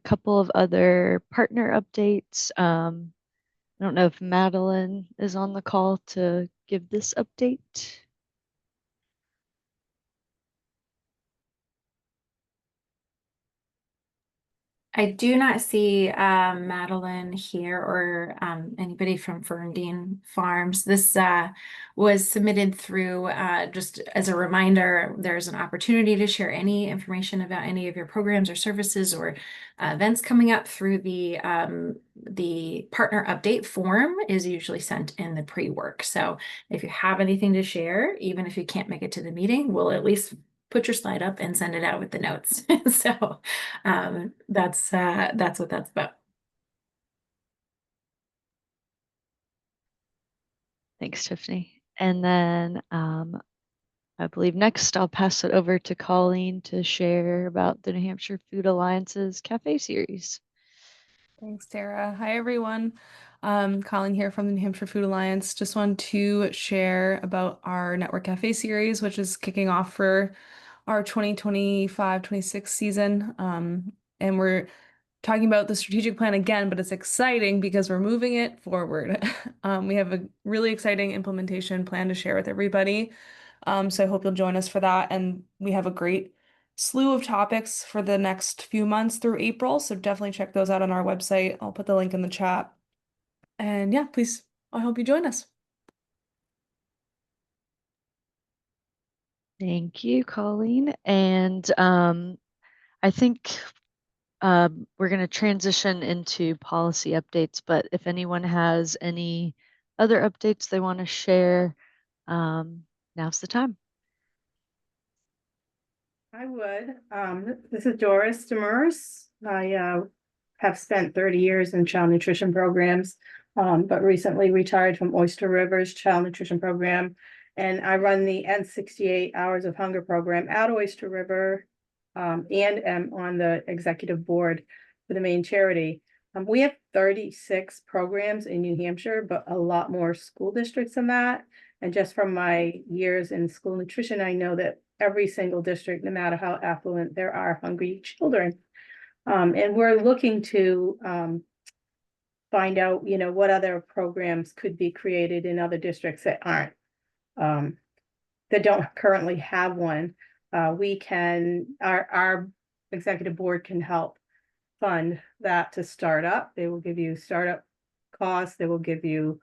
couple of other partner updates. I don't know if Madeline is on the call to give this update. I do not see Madeline here or anybody from Ferndine Farms. This was submitted through, just as a reminder, there's an opportunity to share any information about any of your programs or services or events coming up through the partner update form is usually sent in the pre-work. So if you have anything to share, even if you can't make it to the meeting, we'll at least put your slide up and send it out with the notes. So that's what that's about. Thanks, Tiffany. And then I believe next I'll pass it over to Colleen to share about the New Hampshire Food Alliance's Cafe Series. Thanks, Tara. Hi, everyone. Colleen here from the New Hampshire Food Alliance. Just wanted to share about our Network Cafe Series, which is kicking off for our 2025-26 season. And we're talking about the strategic plan again, but it's exciting because we're moving it forward. We have a really exciting implementation plan to share with everybody. So I hope you'll join us for that. And we have a great slew of topics for the next few months through April. So definitely check those out on our website. I'll put the link in the chat. And yeah, please, I hope you join us. Thank you, Colleen. And I think we're going to transition into policy updates, but if anyone has any other updates they want to share, now's the time. I would. This is Doris Demers. I have spent 30 years in child nutrition programs, but recently retired from Oyster River's child nutrition program. And I run the N68 Hours of Hunger program at Oyster River, and am on the executive board for the main charity. We have 36 programs in New Hampshire, but a lot more school districts than that. And just from my years in school nutrition, I know that every single district, no matter how affluent, there are hungry children. And we're looking to find out, you know, what other programs could be created in other districts that aren't, that don't currently have one. Our executive board can help fund that to start up. They will give you startup costs. They will give you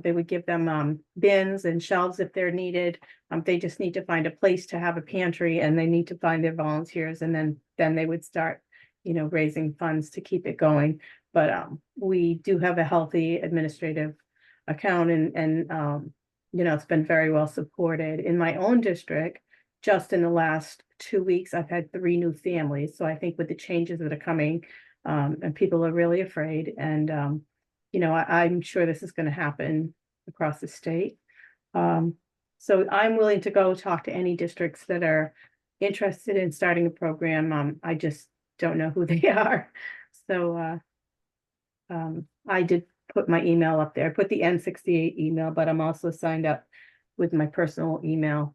they would give them bins and shelves if they're needed. They just need to find a place to have a pantry, and they need to find their volunteers, and then they would start, you know, raising funds to keep it going. But we do have a healthy administrative account, and you know, it's been very well supported. In my own district, just in the last 2 weeks, I've had 3 new families. So I think with the changes that are coming, and people are really afraid, and you know, I'm sure this is going to happen across the state. So I'm willing to go talk to any districts that are interested in starting a program. I just don't know who they are. So I did put my email up there. I put the N68 email, but I'm also signed up with my personal email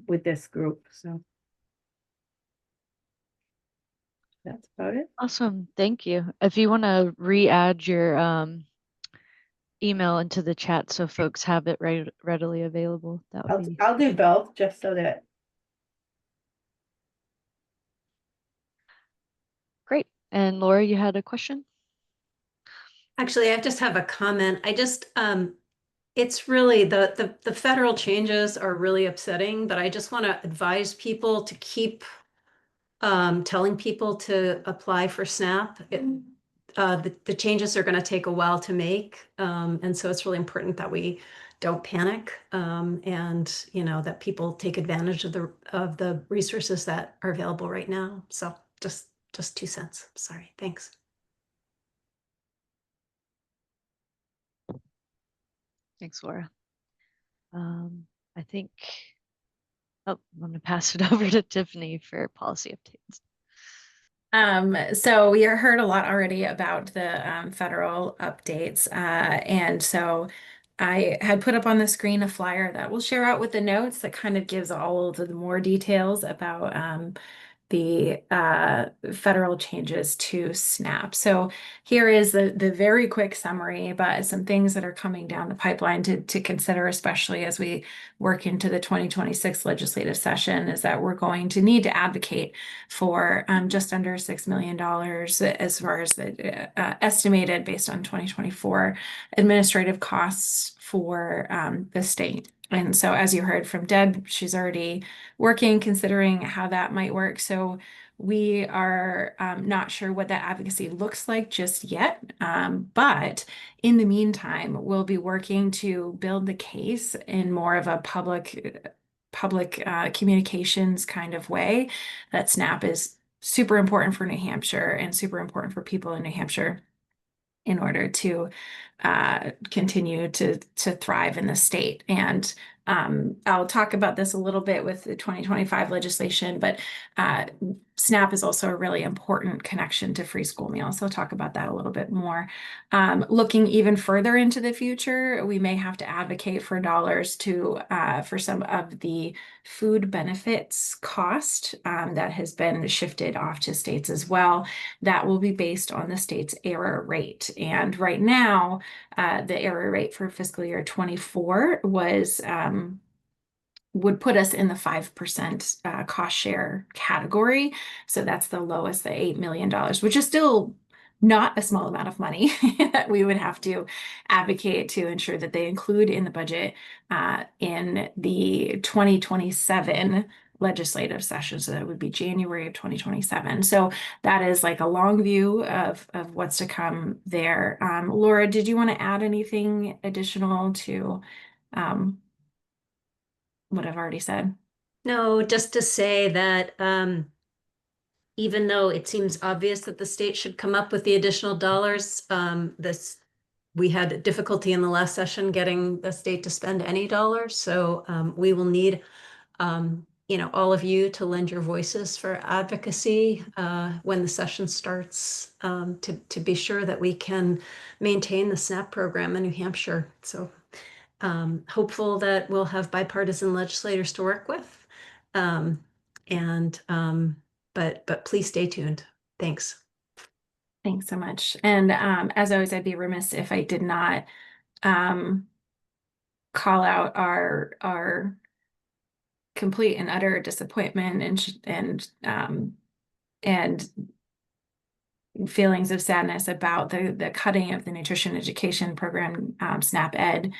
with this group. So that's about it. Awesome. Thank you. If you want to re-add your email into the chat so folks have it readily available, that would be I'll do both just so that. great. And Laura, you had a question? Actually, I just have a comment. I just, it's really the federal changes are really upsetting, but I just want to advise people to keep telling people to apply for SNAP. The changes are going to take a while to make. And so it's really important that we don't panic, and, you know, that people take advantage of the resources that are available right now. So just 2 cents. Sorry. Thanks. Thanks, Laura. I think, I'm going to pass it over to Tiffany for policy updates. So we heard a lot already about the federal updates, and so I had put up on the screen a flyer that we'll share out with the notes that kind of gives all of the more details about the federal changes to SNAP. So here is the very quick summary, but some things that are coming down the pipeline to consider, especially as we work into the 2026 legislative session, is that we're going to need to advocate for just under $6 million as far as the estimated based on 2024 administrative costs for the state. And so as you heard from Deb, she's already working, considering how that might work. So we are not sure what that advocacy looks like just yet. But in the meantime, we'll be working to build the case in more of a public communications kind of way, that SNAP is super important for New Hampshire and super important for people in New Hampshire in order to continue to thrive in the state. And I'll talk about this a little bit with the 2025 legislation, but SNAP is also a really important connection to free school meals. So I'll talk about that a little bit more. Looking even further into the future, we may have to advocate for dollars to for some of the food benefits cost that has been shifted off to states as well. That will be based on the state's error rate. And right now, the error rate for fiscal year 24 was would put us in the 5% cost share category. So that's the lowest, the $8 million, which is still not a small amount of money that we would have to advocate to ensure that they include in the budget in the 2027 legislative session. So that would be January of 2027. So that is like a long view of what's to come there. Laura, did you want to add anything additional to what I've already said? No, just to say that even though it seems obvious that the state should come up with the additional dollars, we had difficulty in the last session getting the state to spend any dollars. So we will need all of you to lend your voices for advocacy when the session starts to be sure that we can maintain the SNAP program in New Hampshire. So hopeful that we'll have bipartisan legislators to work with. But please stay tuned. Thanks. Thanks so much. And as always, I'd be remiss if I did not call out our complete and utter disappointment and feelings of sadness about the cutting of the nutrition education program, SNAP Ed,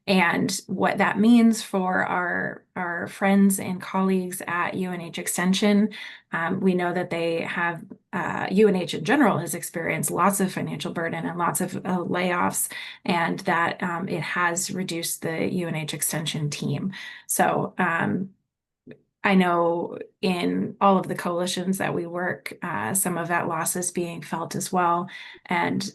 and what that means for our friends and colleagues at UNH Extension. We know that they have, UNH in general has experienced lots of financial burden and lots of layoffs, and that it has reduced the UNH Extension team. So I know in all of the coalitions that we work, some of that loss is being felt as well. And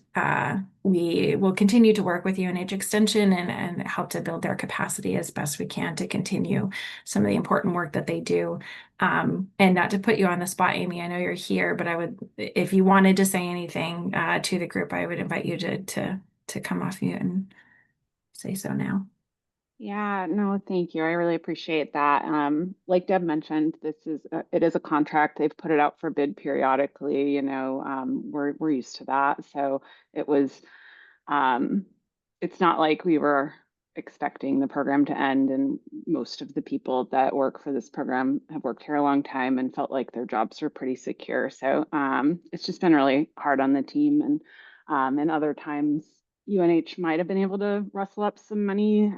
we will continue to work with UNH Extension and help to build their capacity as best we can to continue some of the important work that they do. And not to put you on the spot, Amy, I know you're here, but if you wanted to say anything to the group, I would invite you to come off mute and say so now. Yeah, no, thank you. I really appreciate that. Like Deb mentioned, it is a contract. They've put it out for bid periodically. We're used to that. So it was. It's not like we were expecting the program to end, and most of the people that work for this program have worked here a long time and felt like their jobs were pretty secure. So it's just been really hard on the team, and other times UNH might have been able to rustle up some money.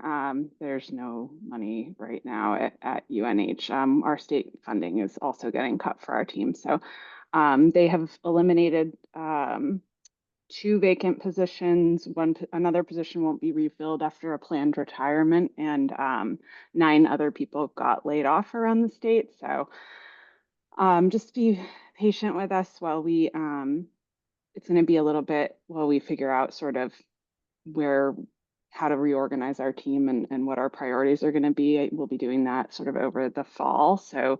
There's no money right now at UNH. Our state funding is also getting cut for our team. So they have eliminated 2 vacant positions. Another position won't be refilled after a planned retirement, and 9 other people got laid off around the state. So just be patient with us while it's going to be a little bit while we figure out sort of how to reorganize our team and what our priorities are going to be. We'll be doing that sort of over the fall. So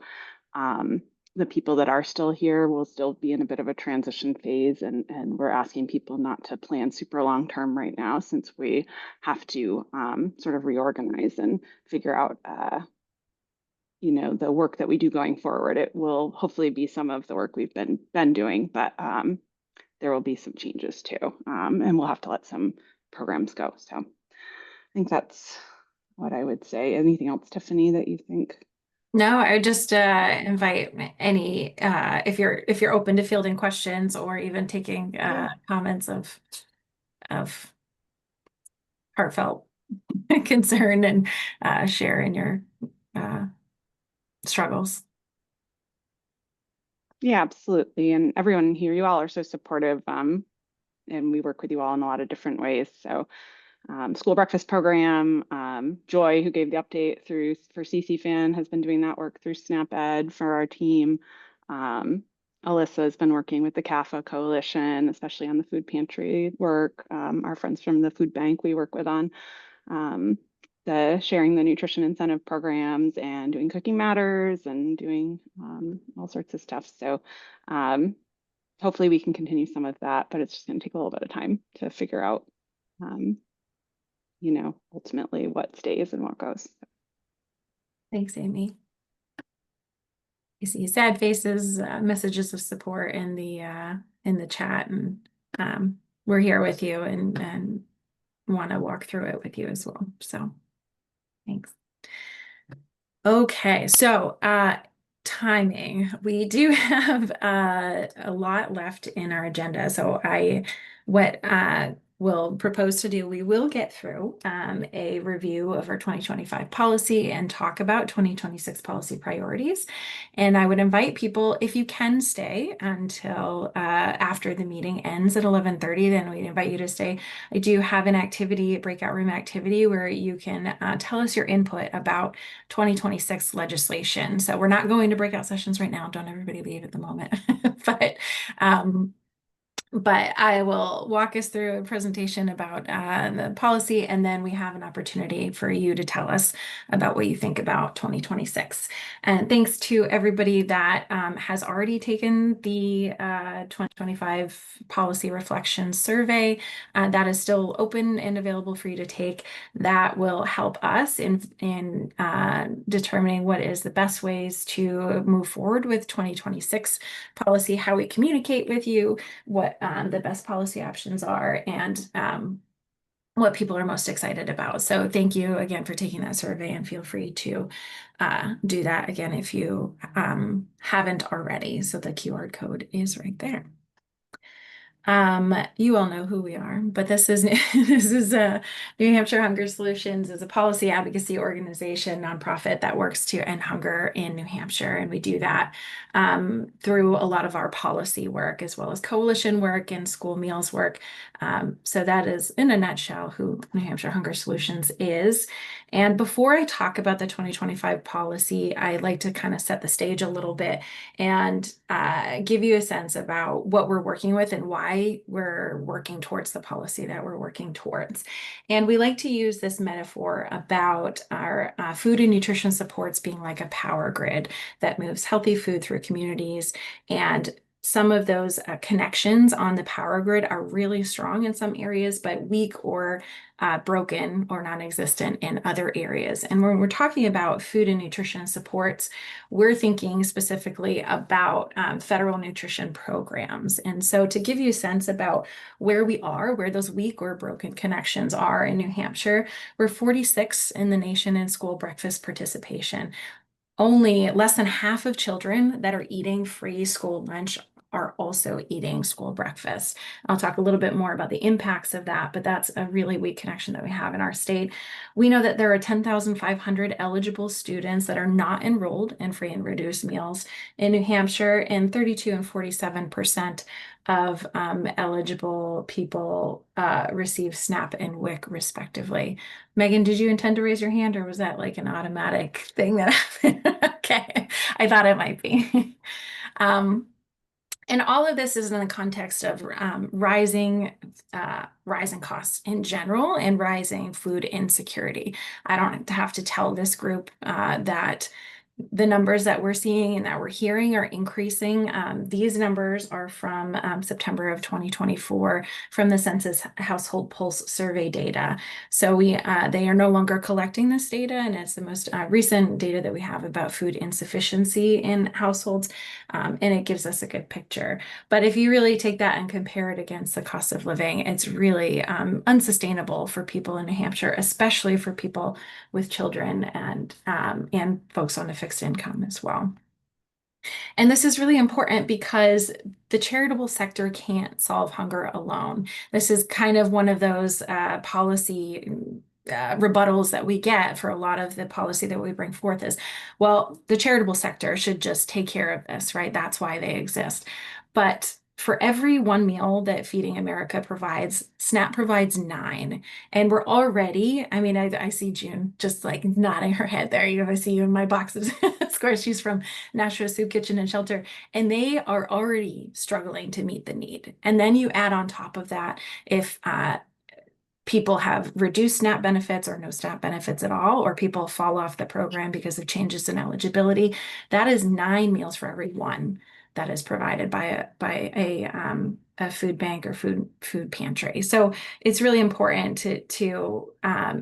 the people that are still here will still be in a bit of a transition phase, and we're asking people not to plan super long term right now, since we have to sort of reorganize and figure out the work that we do going forward. It will hopefully be some of the work we've been doing, but there will be some changes too, and we'll have to let some programs go. So I think that's what I would say. Anything else, Tiffany, that you think? No, I would just invite any if you're open to fielding questions or even taking comments of heartfelt concern and sharing your struggles. Yeah, absolutely. And everyone here, you all are so supportive, and we work with you all in a lot of different ways. So school breakfast program, Joy, who gave the update for CCFAN, has been doing that work through SNAP Ed for our team. Alyssa has been working with the CAFA Coalition, especially on the food pantry work. Our friends from the food bank we work with on sharing the nutrition incentive programs and doing Cooking Matters and doing all sorts of stuff. So hopefully we can continue some of that, but it's just going to take a little bit of time to figure out ultimately what stays and what goes. Thanks, Amy. You see sad faces, messages of support in the chat, and we're here with you and want to walk through it with you as well. So thanks. Okay, so timing. We do have a lot left in our agenda. So will propose to do, we will get through a review of our 2025 policy and talk about 2026 policy priorities. And I would invite people, if you can stay until after the meeting ends at 11:30, then we'd invite you to stay. I do have an activity, breakout room activity, where you can tell us your input about 2026 legislation. So we're not going to breakout sessions right now. Don't everybody leave at the moment. But I will walk us through a presentation about the policy, and then we have an opportunity for you to tell us about what you think about 2026. And thanks to everybody that has already taken the 2025 policy reflection survey. That is still open and available for you to take. That will help us in determining what is the best ways to move forward with 2026 policy, how we communicate with you, what the best policy options are, and what people are most excited about. So thank you again for taking that survey, and feel free to do that again if you haven't already. So the QR code is right there. You all know who we are, but this is New Hampshire Hunger Solutions is a policy advocacy organization, nonprofit that works to end hunger in New Hampshire. And we do that through a lot of our policy work, as well as coalition work and school meals work. So that is, in a nutshell, who New Hampshire Hunger Solutions is. And before I talk about the 2025 policy, I'd like to kind of set the stage a little bit and give you a sense about what we're working with and why we're working towards the policy that we're working towards. And we like to use this metaphor about our food and nutrition supports being like a power grid that moves healthy food through communities. And some of those connections on the power grid are really strong in some areas, but weak or broken or non-existent in other areas. And when we're talking about food and nutrition supports, we're thinking specifically about federal nutrition programs. And so to give you a sense about where we are, where those weak or broken connections are in New Hampshire, we're 46 in the nation in school breakfast participation. Only less than half of children that are eating free school lunch are also eating school breakfast. I'll talk a little bit more about the impacts of that, but that's a really weak connection that we have in our state. We know that there are 10,500 eligible students that are not enrolled in free and reduced meals in New Hampshire, and 32 and 47% of eligible people receive SNAP and WIC respectively. Megan, did you intend to raise your hand, or was that like an automatic thing that happened? Okay, I thought it might be. And all of this is in the context of rising costs in general and rising food insecurity. I don't have to tell this group that the numbers that we're seeing and that we're hearing are increasing. These numbers are from September of 2024 from the Census Household Pulse survey data. So they are no longer collecting this data, and it's the most recent data that we have about food insufficiency in households, and it gives us a good picture. But if you really take that and compare it against the cost of living, it's really unsustainable for people in New Hampshire, especially for people with children and folks on a fixed income as well. And this is really important because the charitable sector can't solve hunger alone. This is kind of one of those policy rebuttals that we get for a lot of the policy that we bring forth is, well, the charitable sector should just take care of this, right? That's why they exist. But for every one meal that Feeding America provides, SNAP provides 9. And we're already, I mean, I see June just like nodding her head there. I see you in my boxes. Of course, she's from Nashua Soup Kitchen and Shelter, and they are already struggling to meet the need. And then you add on top of that, if people have reduced SNAP benefits or no SNAP benefits at all, or people fall off the program because of changes in eligibility, that is 9 meals for every one that is provided by a food bank or food pantry. So it's really important to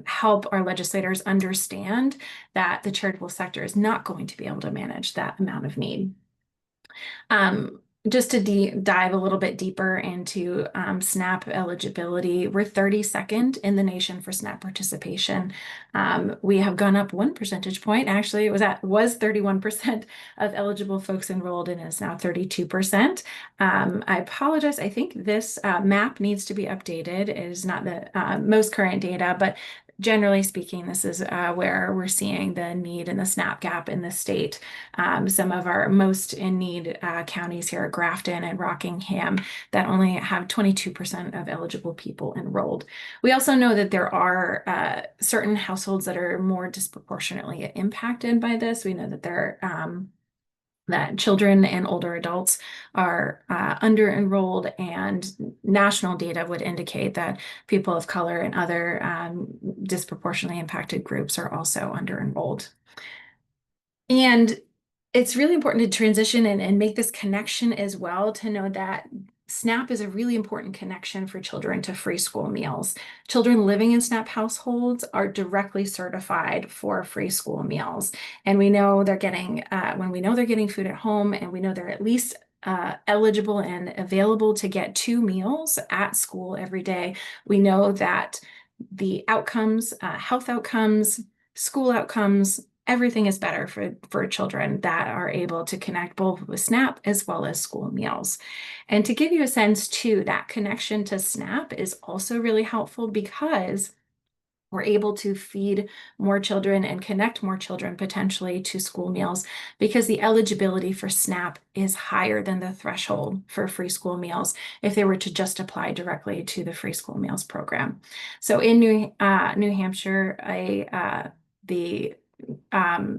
help our legislators understand that the charitable sector is not going to be able to manage that amount of need. just to dive a little bit deeper into SNAP eligibility, we're 32nd in the nation for SNAP participation. We have gone up 1 percentage point. Actually, it was 31% of eligible folks enrolled and is now 32%. I apologize. I think this map needs to be updated. It is not the most current data, but generally speaking, this is where we're seeing the need and the SNAP gap in the state. Some of our most in need counties here are Grafton and Rockingham that only have 22% of eligible people enrolled. We also know that there are certain households that are more disproportionately impacted by this. We know that that children and older adults are under-enrolled, and national data would indicate that people of color and other disproportionately impacted groups are also under-enrolled. And it's really important to transition and make this connection as well, to know that SNAP is a really important connection for children to free school meals. Children living in SNAP households are directly certified for free school meals. And we know they're getting, when we know they're getting food at home, and we know they're at least eligible and available to get 2 meals at school every day, we know that the outcomes, health outcomes, school outcomes, everything is better for children that are able to connect both with SNAP as well as school meals. And to give you a sense too, that connection to SNAP is also really helpful because we're able to feed more children and connect more children potentially to school meals, because the eligibility for SNAP is higher than the threshold for free school meals if they were to just apply directly to the free school meals program. So in New Hampshire, the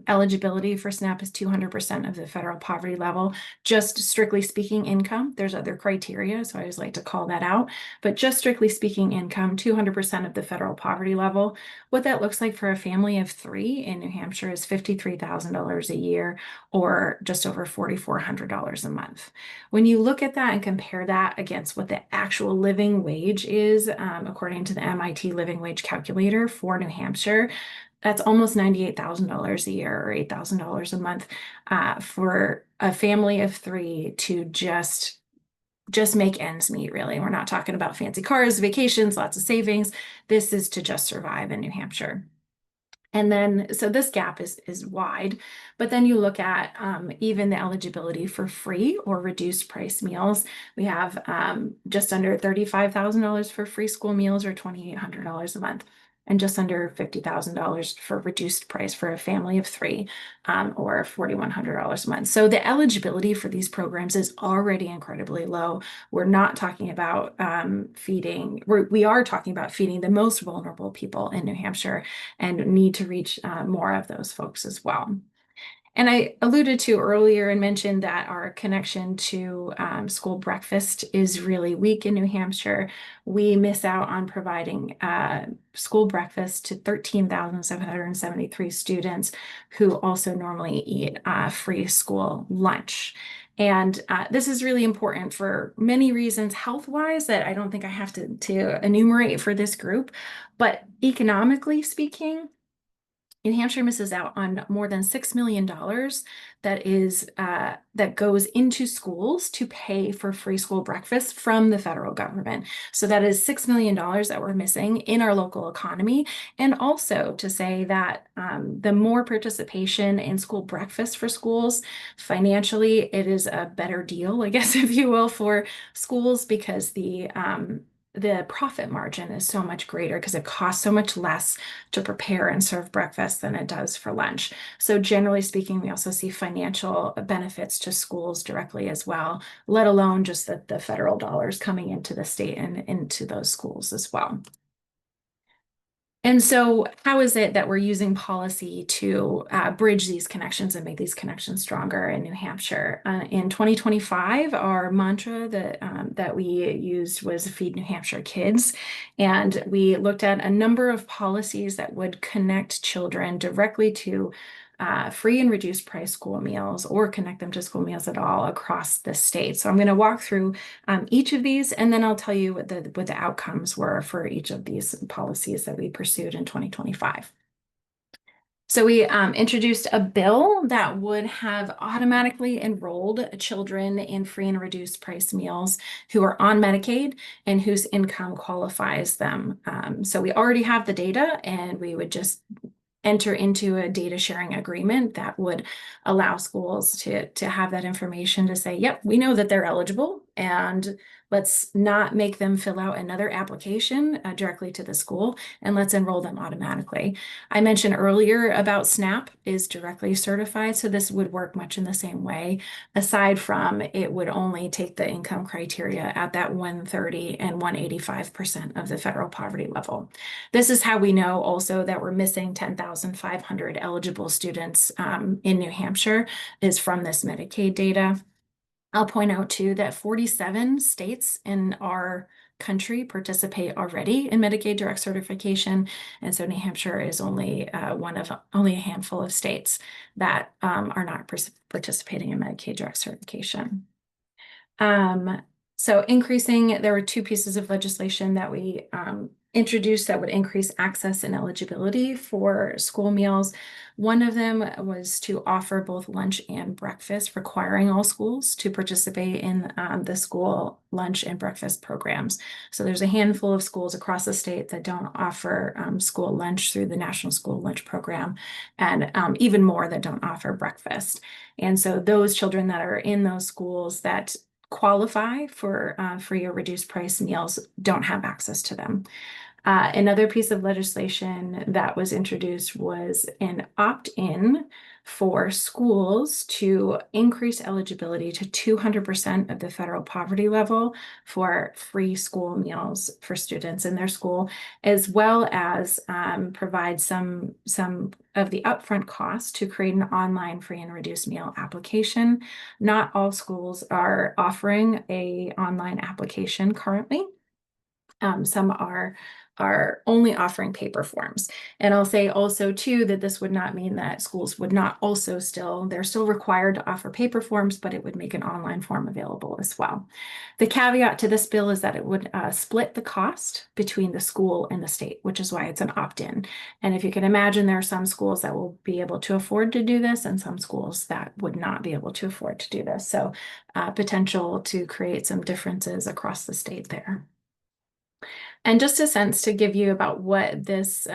eligibility for SNAP is 200% of the federal poverty level, just strictly speaking income. There's other criteria, so I always like to call that out, but just strictly speaking income, 200% of the federal poverty level. What that looks like for a family of 3 in New Hampshire is $53,000 a year, or just over $4,400 a month. When you look at that and compare that against what the actual living wage is, according to the MIT Living Wage Calculator for New Hampshire, that's almost $98,000 a year, or $8,000 a month, for a family of 3 to just make ends meet, really. We're not talking about fancy cars, vacations, lots of savings. This is to just survive in New Hampshire. And then, so this gap is wide, but then you look at even the eligibility for free or reduced price meals. We have just under $35,000 for free school meals, or $2,800 a month, and just under $50,000 for reduced price for a family of 3, or $4,100 a month. So the eligibility for these programs is already incredibly low. We're not talking about we are talking about feeding the most vulnerable people in New Hampshire, and need to reach more of those folks as well. And I alluded to earlier and mentioned that our connection to school breakfast is really weak in New Hampshire. We miss out on providing school breakfast to 13,773 students who also normally eat free school lunch. And this is really important for many reasons health-wise that I don't think I have to enumerate for this group, but economically speaking, New Hampshire misses out on more than $6 million that goes into schools to pay for free school breakfast from the federal government. So that is $6 million that we're missing in our local economy. And also to say that the more participation in school breakfast for schools, financially, it is a better deal, I guess, if you will, for schools, because the profit margin is so much greater, because it costs so much less to prepare and serve breakfast than it does for lunch. So generally speaking, we also see financial benefits to schools directly as well, let alone just the federal dollars coming into the state and into those schools as well. And so how is it that we're using policy to bridge these connections and make these connections stronger in New Hampshire? In 2025, our mantra that we used was Feed New Hampshire Kids. And we looked at a number of policies that would connect children directly to free and reduced price school meals, or connect them to school meals at all across the state. So I'm going to walk through each of these, and then I'll tell you what the outcomes were for each of these policies that we pursued in 2025. So we introduced a bill that would have automatically enrolled children in free and reduced price meals who are on Medicaid and whose income qualifies them. So we already have the data, and we would just enter into a data sharing agreement that would allow schools to have that information to say, yep, we know that they're eligible, and let's not make them fill out another application directly to the school, and let's enroll them automatically. I mentioned earlier about SNAP is directly certified, so this would work much in the same way. Aside from, it would only take the income criteria at that 130 and 185% of the federal poverty level. This is how we know also that we're missing 10,500 eligible students in New Hampshire, is from this Medicaid data. I'll point out too that 47 states in our country participate already in Medicaid direct certification. And so New Hampshire is only only a handful of states that are not participating in Medicaid direct certification. So there were two pieces of legislation that we introduced that would increase access and eligibility for school meals. One of them was to offer both lunch and breakfast, requiring all schools to participate in the school lunch and breakfast programs. So there's a handful of schools across the state that don't offer school lunch through the National School Lunch Program, and even more that don't offer breakfast. And so those children that are in those schools that qualify for free or reduced price meals don't have access to them. Another piece of legislation that was introduced was an opt-in for schools to increase eligibility to 200% of the federal poverty level for free school meals for students in their school, as well as provide some of the upfront costs to create an online free and reduced meal application. Not all schools are offering an online application currently. Some are only offering paper forms. And I'll say also too that this would not mean that schools would not also they're still required to offer paper forms, but it would make an online form available as well. The caveat to this bill is that it would split the cost between the school and the state, which is why it's an opt-in. And if you can imagine, there are some schools that will be able to afford to do this and some schools that would not be able to afford to do this. So potential to create some differences across the state there. And just a sense to give you about what this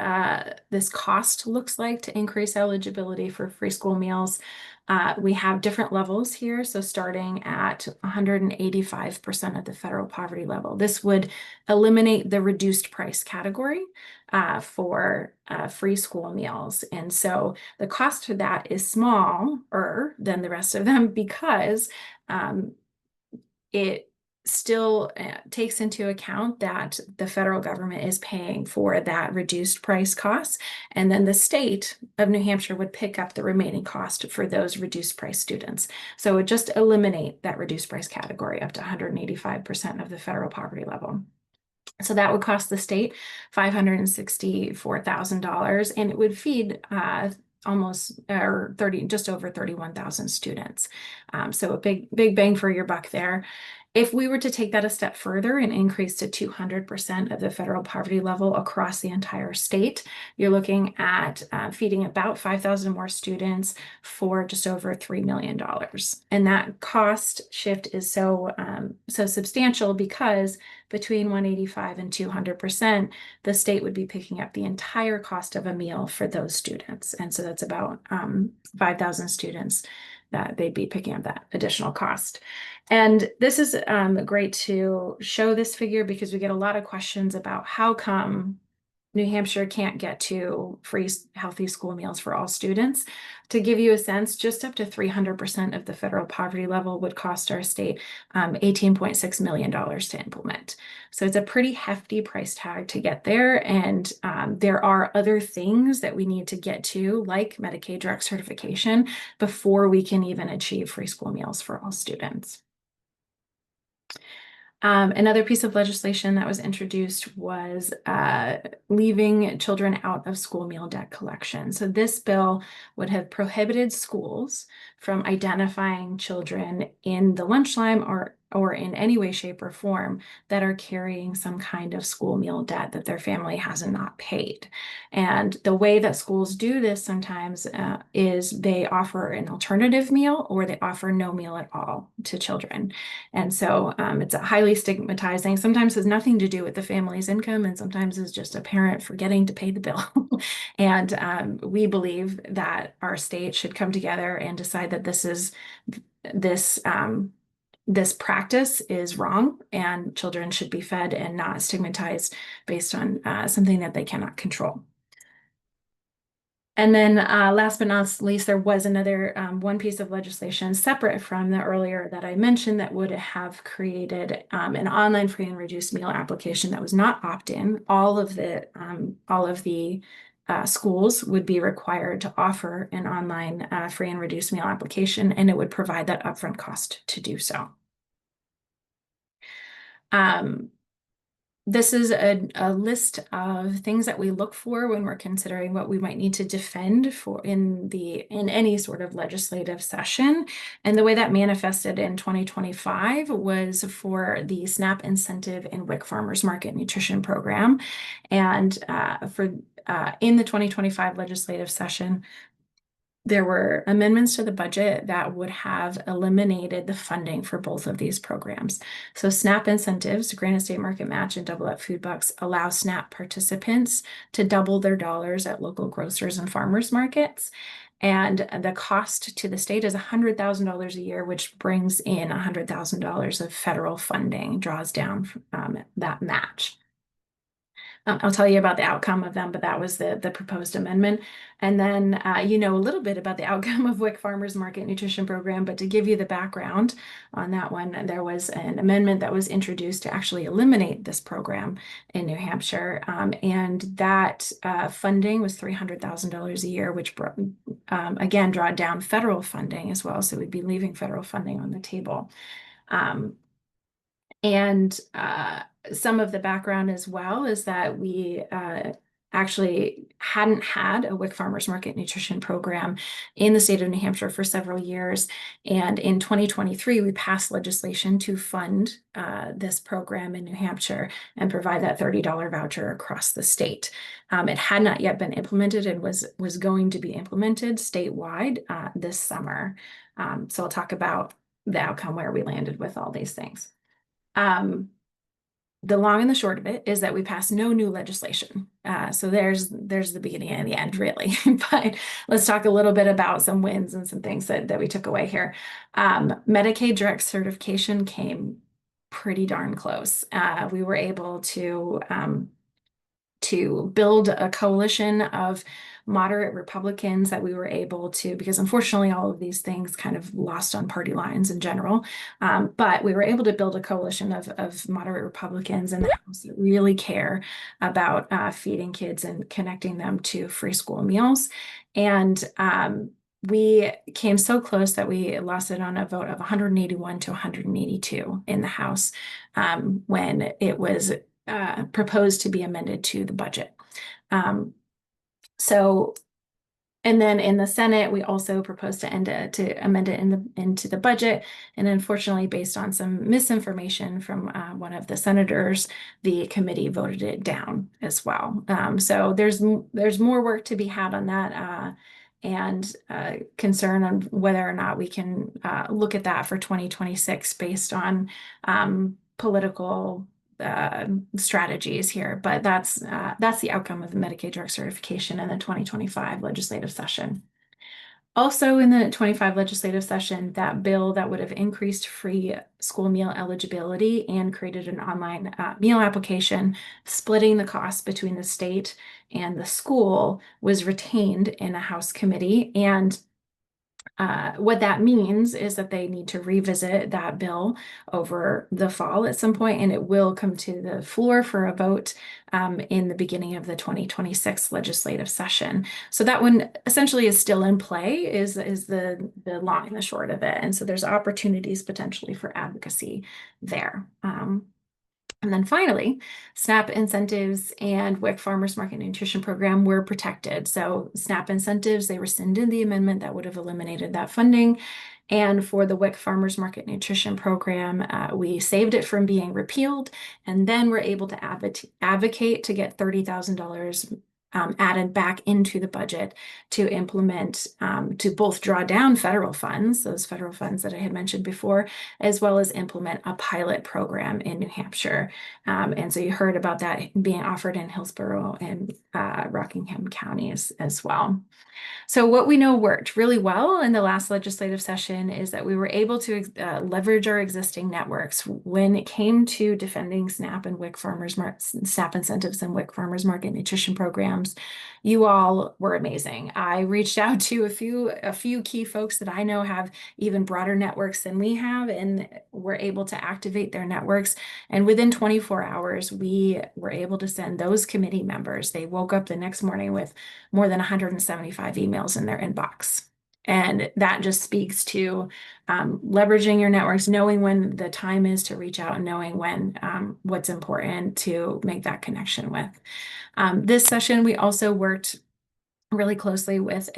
cost looks like to increase eligibility for free school meals. We have different levels here. So starting at 185% of the federal poverty level, this would eliminate the reduced price category for free school meals. And so the cost for that is smaller than the rest of them because it still takes into account that the federal government is paying for that reduced price costs, and then the state of New Hampshire would pick up the remaining cost for those reduced price students. So it would just eliminate that reduced price category up to 185% of the federal poverty level. So that would cost the state $564,000, and it would feed just over 31,000 students. So a big bang for your buck there. If we were to take that a step further and increase to 200% of the federal poverty level across the entire state, you're looking at feeding about 5,000 more students for just over $3 million. And that cost shift is so substantial because between 185 and 200%, the state would be picking up the entire cost of a meal for those students. And so that's about 5,000 students that they'd be picking up that additional cost. And this is great to show this figure because we get a lot of questions about how come New Hampshire can't get to free healthy school meals for all students. To give you a sense, just up to 300% of the federal poverty level would cost our state $18.6 million to implement. So it's a pretty hefty price tag to get there. And there are other things that we need to get to, like Medicaid direct certification, before we can even achieve free school meals for all students. Another piece of legislation that was introduced was leaving children out of school meal debt collection. So this bill would have prohibited schools from identifying children in the lunch line or or in any way, shape, or form that are carrying some kind of school meal debt that their family has not paid. And the way that schools do this sometimes is they offer an alternative meal or they offer no meal at all to children. And so it's highly stigmatizing. Sometimes has nothing to do with the family's income, and sometimes is just a parent forgetting to pay the bill. And we believe that our state should come together and decide that this practice is wrong and children should be fed and not stigmatized based on something that they cannot control. And then last but not least, there was another one piece of legislation separate from the earlier that I mentioned that would have created an online free and reduced meal application that was not opt-in. All of the schools would be required to offer an online free and reduced meal application, and it would provide that upfront cost to do so. This is a list of things that we look for when we're considering what we might need to defend for in any sort of legislative session. And the way that manifested in 2025 was for the SNAP incentive in WIC Farmers Market Nutrition Program. And in the 2025 legislative session, there were amendments to the budget that would have eliminated the funding for both of these programs. So SNAP incentives, Granite State Market Match and Double Up Food Bucks, allow SNAP participants to double their dollars at local grocers and farmers markets. And the cost to the state is $100,000 a year, which brings in $100,000 of federal funding, draws down that match. I'll tell you about the outcome of them, but that was the proposed amendment. And then you know a little bit about the outcome of WIC Farmers Market Nutrition Program, but to give you the background on that one, there was an amendment that was introduced to actually eliminate this program in New Hampshire. And that funding was $300,000 a year, which again, draw down federal funding as well. So we'd be leaving federal funding on the table. And some of the background as well is that we actually hadn't had a WIC Farmers Market Nutrition Program in the state of New Hampshire for several years. And in 2023, we passed legislation to fund this program in New Hampshire and provide that $30 voucher across the state. It had not yet been implemented and was going to be implemented statewide this summer. So I'll talk about the outcome where we landed with all these things. The long and the short of it is that we passed no new legislation. So there's the beginning and the end, really. But let's talk a little bit about some wins and some things that we took away here. Medicaid direct certification came pretty darn close. We were able to build a coalition of moderate Republicans that we were able to, because unfortunately all of these things kind of lost on party lines in general, but we were able to build a coalition of moderate Republicans in the House that really care about feeding kids and connecting them to free school meals. And we came so close that we lost it on a vote of 181 to 182 in the House when it was proposed to be amended to the budget. And then in the Senate, we also proposed to amend it into the budget. And unfortunately, based on some misinformation from one of the senators, the committee voted it down as well. So there's more work to be had on that and concern on whether or not we can look at that for 2026 based on political strategies here, but that's the outcome of the Medicaid direct certification in the 2025 legislative session. Also in the 25 legislative session, that bill that would have increased free school meal eligibility and created an online meal application, splitting the cost between the state and the school, was retained in a House committee. And what that means is that they need to revisit that bill over the fall at some point, and it will come to the floor for a vote in the beginning of the 2026 legislative session. So that one essentially is still in play, is the long and the short of it. And so there's opportunities potentially for advocacy there. And then finally, SNAP incentives and WIC Farmers Market Nutrition Program were protected. So SNAP incentives, they rescinded the amendment that would have eliminated that funding. And for the WIC Farmers Market Nutrition Program, we saved it from being repealed, and then we're able to advocate to get $30,000 added back into the budget to implement, to both draw down federal funds, those federal funds that I had mentioned before, as well as implement a pilot program in New Hampshire. And so you heard about that being offered in Hillsborough and Rockingham counties as well. So what we know worked really well in the last legislative session is that we were able to leverage our existing networks when it came to defending SNAP and WIC SNAP incentives and WIC Farmers Market Nutrition programs. You all were amazing. I reached out to a few key folks that I know have even broader networks than we have, and were able to activate their networks. And within 24 hours, we were able to send those committee members. They woke up the next morning with more than 175 emails in their inbox. And that just speaks to leveraging your networks, knowing when the time is to reach out, and knowing when what's important to make that connection with. This session, we also worked really closely with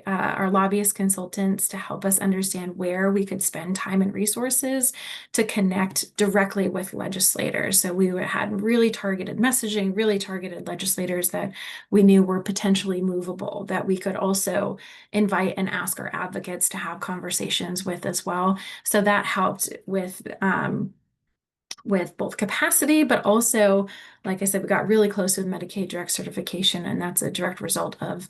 our lobbyist consultants to help us understand where we could spend time and resources to connect directly with legislators. So we had really targeted messaging, really targeted legislators that we knew were potentially movable, that we could also invite and ask our advocates to have conversations with as well. So that helped with both capacity, but also, like I said, we got really close with Medicaid direct certification, and that's a direct result of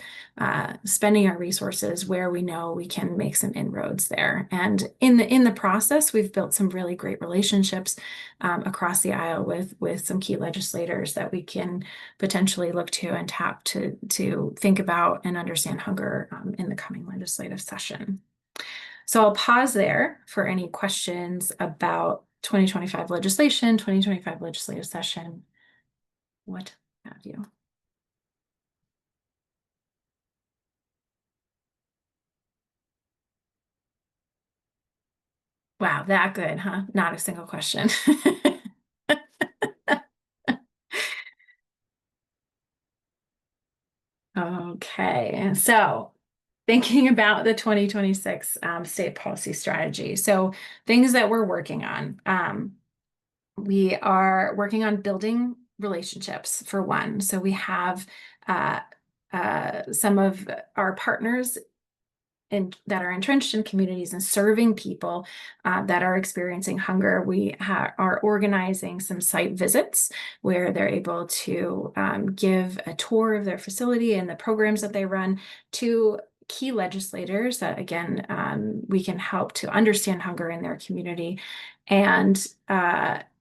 spending our resources where we know we can make some inroads there. And in the process, we've built some really great relationships across the aisle with some key legislators that we can potentially look to and tap to think about and understand hunger in the coming legislative session. So I'll pause there for any questions about 2025 legislation, 2025 legislative session, what have you. Wow, that good, huh? Not a single question. Okay, so thinking about the 2026 state policy strategy. So things that we're working on. We are working on building relationships, for one. So we have some of our partners that are entrenched in communities and serving people that are experiencing hunger. We are organizing some site visits where they're able to give a tour of their facility and the programs that they run to key legislators that, again, we can help to understand hunger in their community, and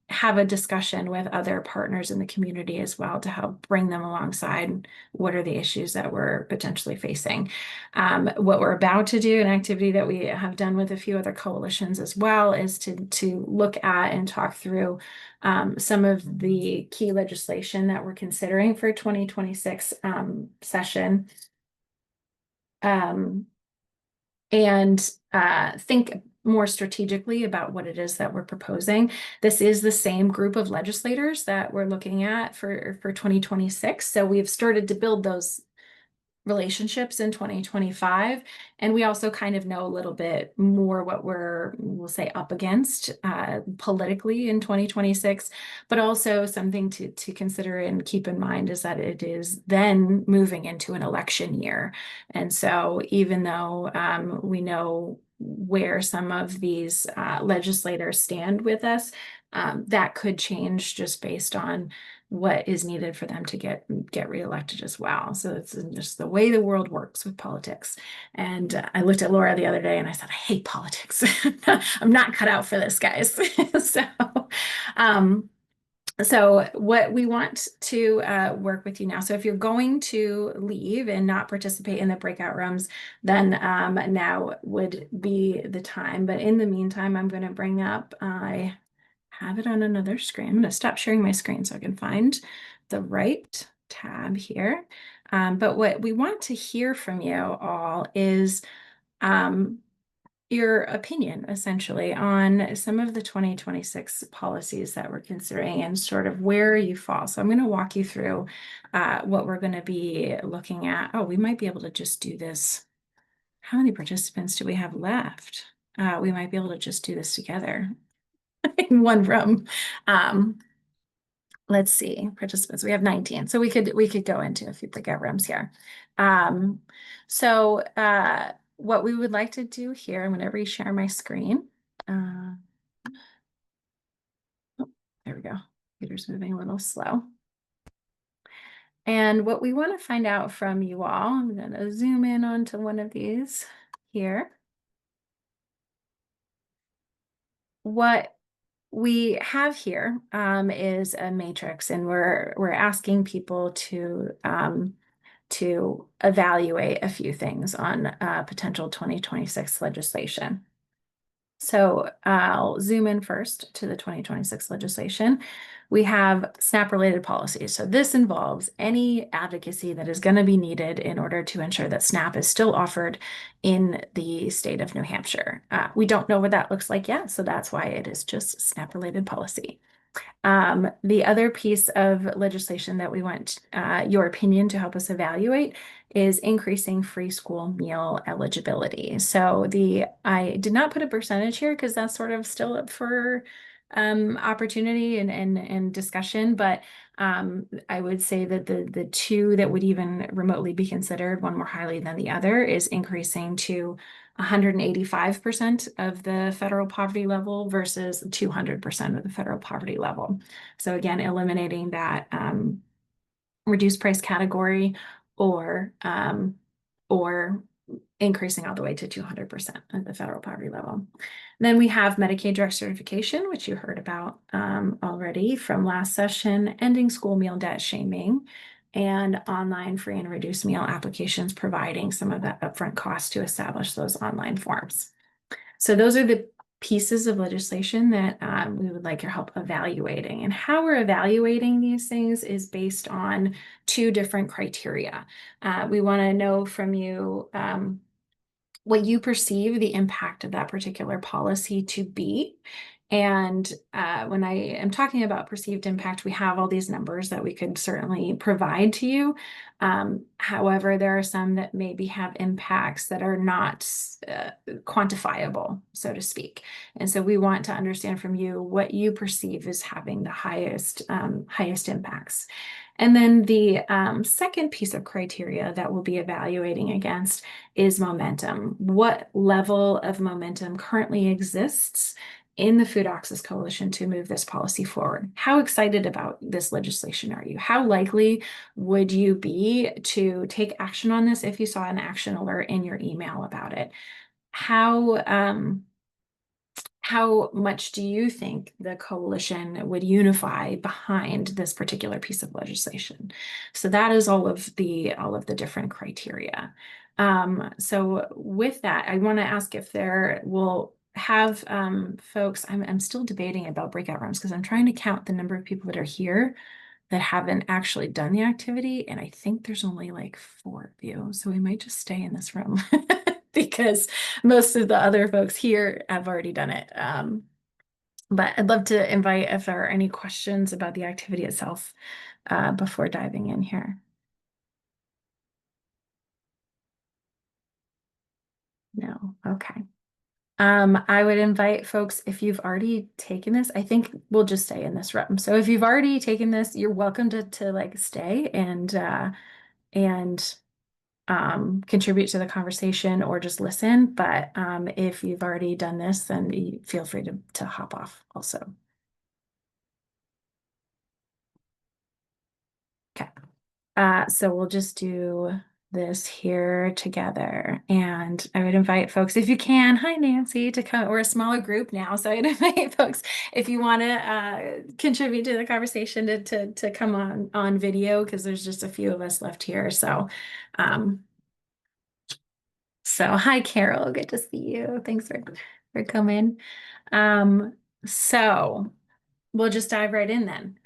have a discussion with other partners in the community as well to help bring them alongside what are the issues that we're potentially facing. What we're about to do, an activity that we have done with a few other coalitions as well, is to look at and talk through some of the key legislation that we're considering for 2026 session. And think more strategically about what it is that we're proposing. This is the same group of legislators that we're looking at for 2026. So we've started to build those relationships in 2025. And we also kind of know a little bit more what we'll say, up against politically in 2026, but also something to consider and keep in mind is that it is then moving into an election year. And so even though we know where some of these legislators stand with us, that could change just based on what is needed for them to get reelected as well. So it's just the way the world works with politics. And I looked at Laura the other day and I said, I hate politics. I'm not cut out for this, guys. So what we want to work with you now. So if you're going to leave and not participate in the breakout rooms, then now would be the time. But in the meantime, I'm going to bring up, I have it on another screen. I'm going to stop sharing my screen so I can find the right tab here. But what we want to hear from you all is your opinion, essentially, on some of the 2026 policies that we're considering and sort of where you fall. So I'm going to walk you through what we're going to be looking at. Oh, we might be able to just do this. How many participants do we have left? we might be able to just do this together in one room. Let's see, participants, we have 19. So we could go into a few breakout rooms here. What we would like to do here, I'm going to reshare my screen. Oh, there we go. Computer's moving a little slow. And what we want to find out from you all, I'm going to zoom in onto one of these here. What we have here is a matrix, and we're asking people to evaluate a few things on potential 2026 legislation. So I'll zoom in first to the 2026 legislation. We have SNAP-related policies. So this involves any advocacy that is going to be needed in order to ensure that SNAP is still offered in the state of New Hampshire. We don't know what that looks like yet, so that's why it is just SNAP-related policy. The other piece of legislation that we want your opinion to help us evaluate is increasing free school meal eligibility. So I did not put a percentage here because that's sort of still up for opportunity and discussion, but I would say that the two that would even remotely be considered, one more highly than the other, is increasing to 185% of the federal poverty level versus 200% of the federal poverty level. So again, eliminating that reduced price category or increasing all the way to 200% of the federal poverty level. Then we have Medicaid direct certification, which you heard about already from last session, ending school meal debt shaming, and online free and reduced meal applications, providing some of that upfront cost to establish those online forms. So those are the pieces of legislation that we would like your help evaluating. And how we're evaluating these things is based on two different criteria. We want to know from you what you perceive the impact of that particular policy to be. And when I am talking about perceived impact, we have all these numbers that we could certainly provide to you. However, there are some that maybe have impacts that are not quantifiable, so to speak. And so we want to understand from you what you perceive as having the highest impacts. And then the second piece of criteria that we'll be evaluating against is momentum. What level of momentum currently exists in the Food Access Coalition to move this policy forward? How excited about this legislation are you? How likely would you be to take action on this if you saw an action alert in your email about it? How much do you think the coalition would unify behind this particular piece of legislation? So that is all of the different criteria. So with that, I want to ask if there will have folks, I'm still debating about breakout rooms because I'm trying to count the number of people that are here that haven't actually done the activity. And I think there's only like 4 of you. So we might just stay in this room because most of the other folks here have already done it. But I'd love to invite if there are any questions about the activity itself before diving in here. No, okay. I would invite folks, if you've already taken this, I think we'll just stay in this room. So if you've already taken this, you're welcome to like stay and contribute to the conversation or just listen. But if you've already done this, then feel free to hop off also. Okay. So we'll just do this here together. And I would invite folks, if you can, hi Nancy, to come. We're a smaller group now, so I'd invite folks, if you want to contribute to the conversation, to come on video, because there's just a few of us left here. So hi Carol, good to see you. Thanks for coming. So we'll just dive right in then.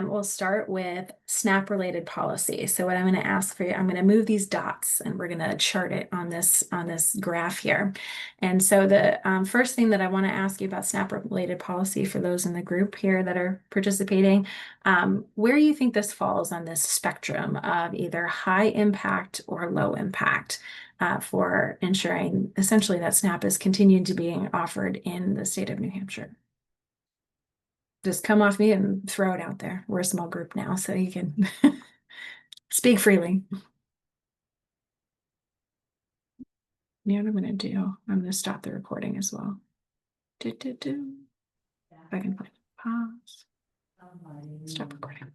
We'll start with SNAP related policy. So what I'm going to ask for you, I'm going to move these dots and we're going to chart it on this graph here. And so the first thing that I want to ask you about SNAP related policy for those in the group here that are participating, where you think this falls on this spectrum of either high impact or low impact for ensuring essentially that SNAP is continuing to be offered in the state of New Hampshire. Just come off me and throw it out there. We're a small group now, so you can speak freely. You know what I'm going to do? I'm going to stop the recording as well. If I can find pause. Stop recording.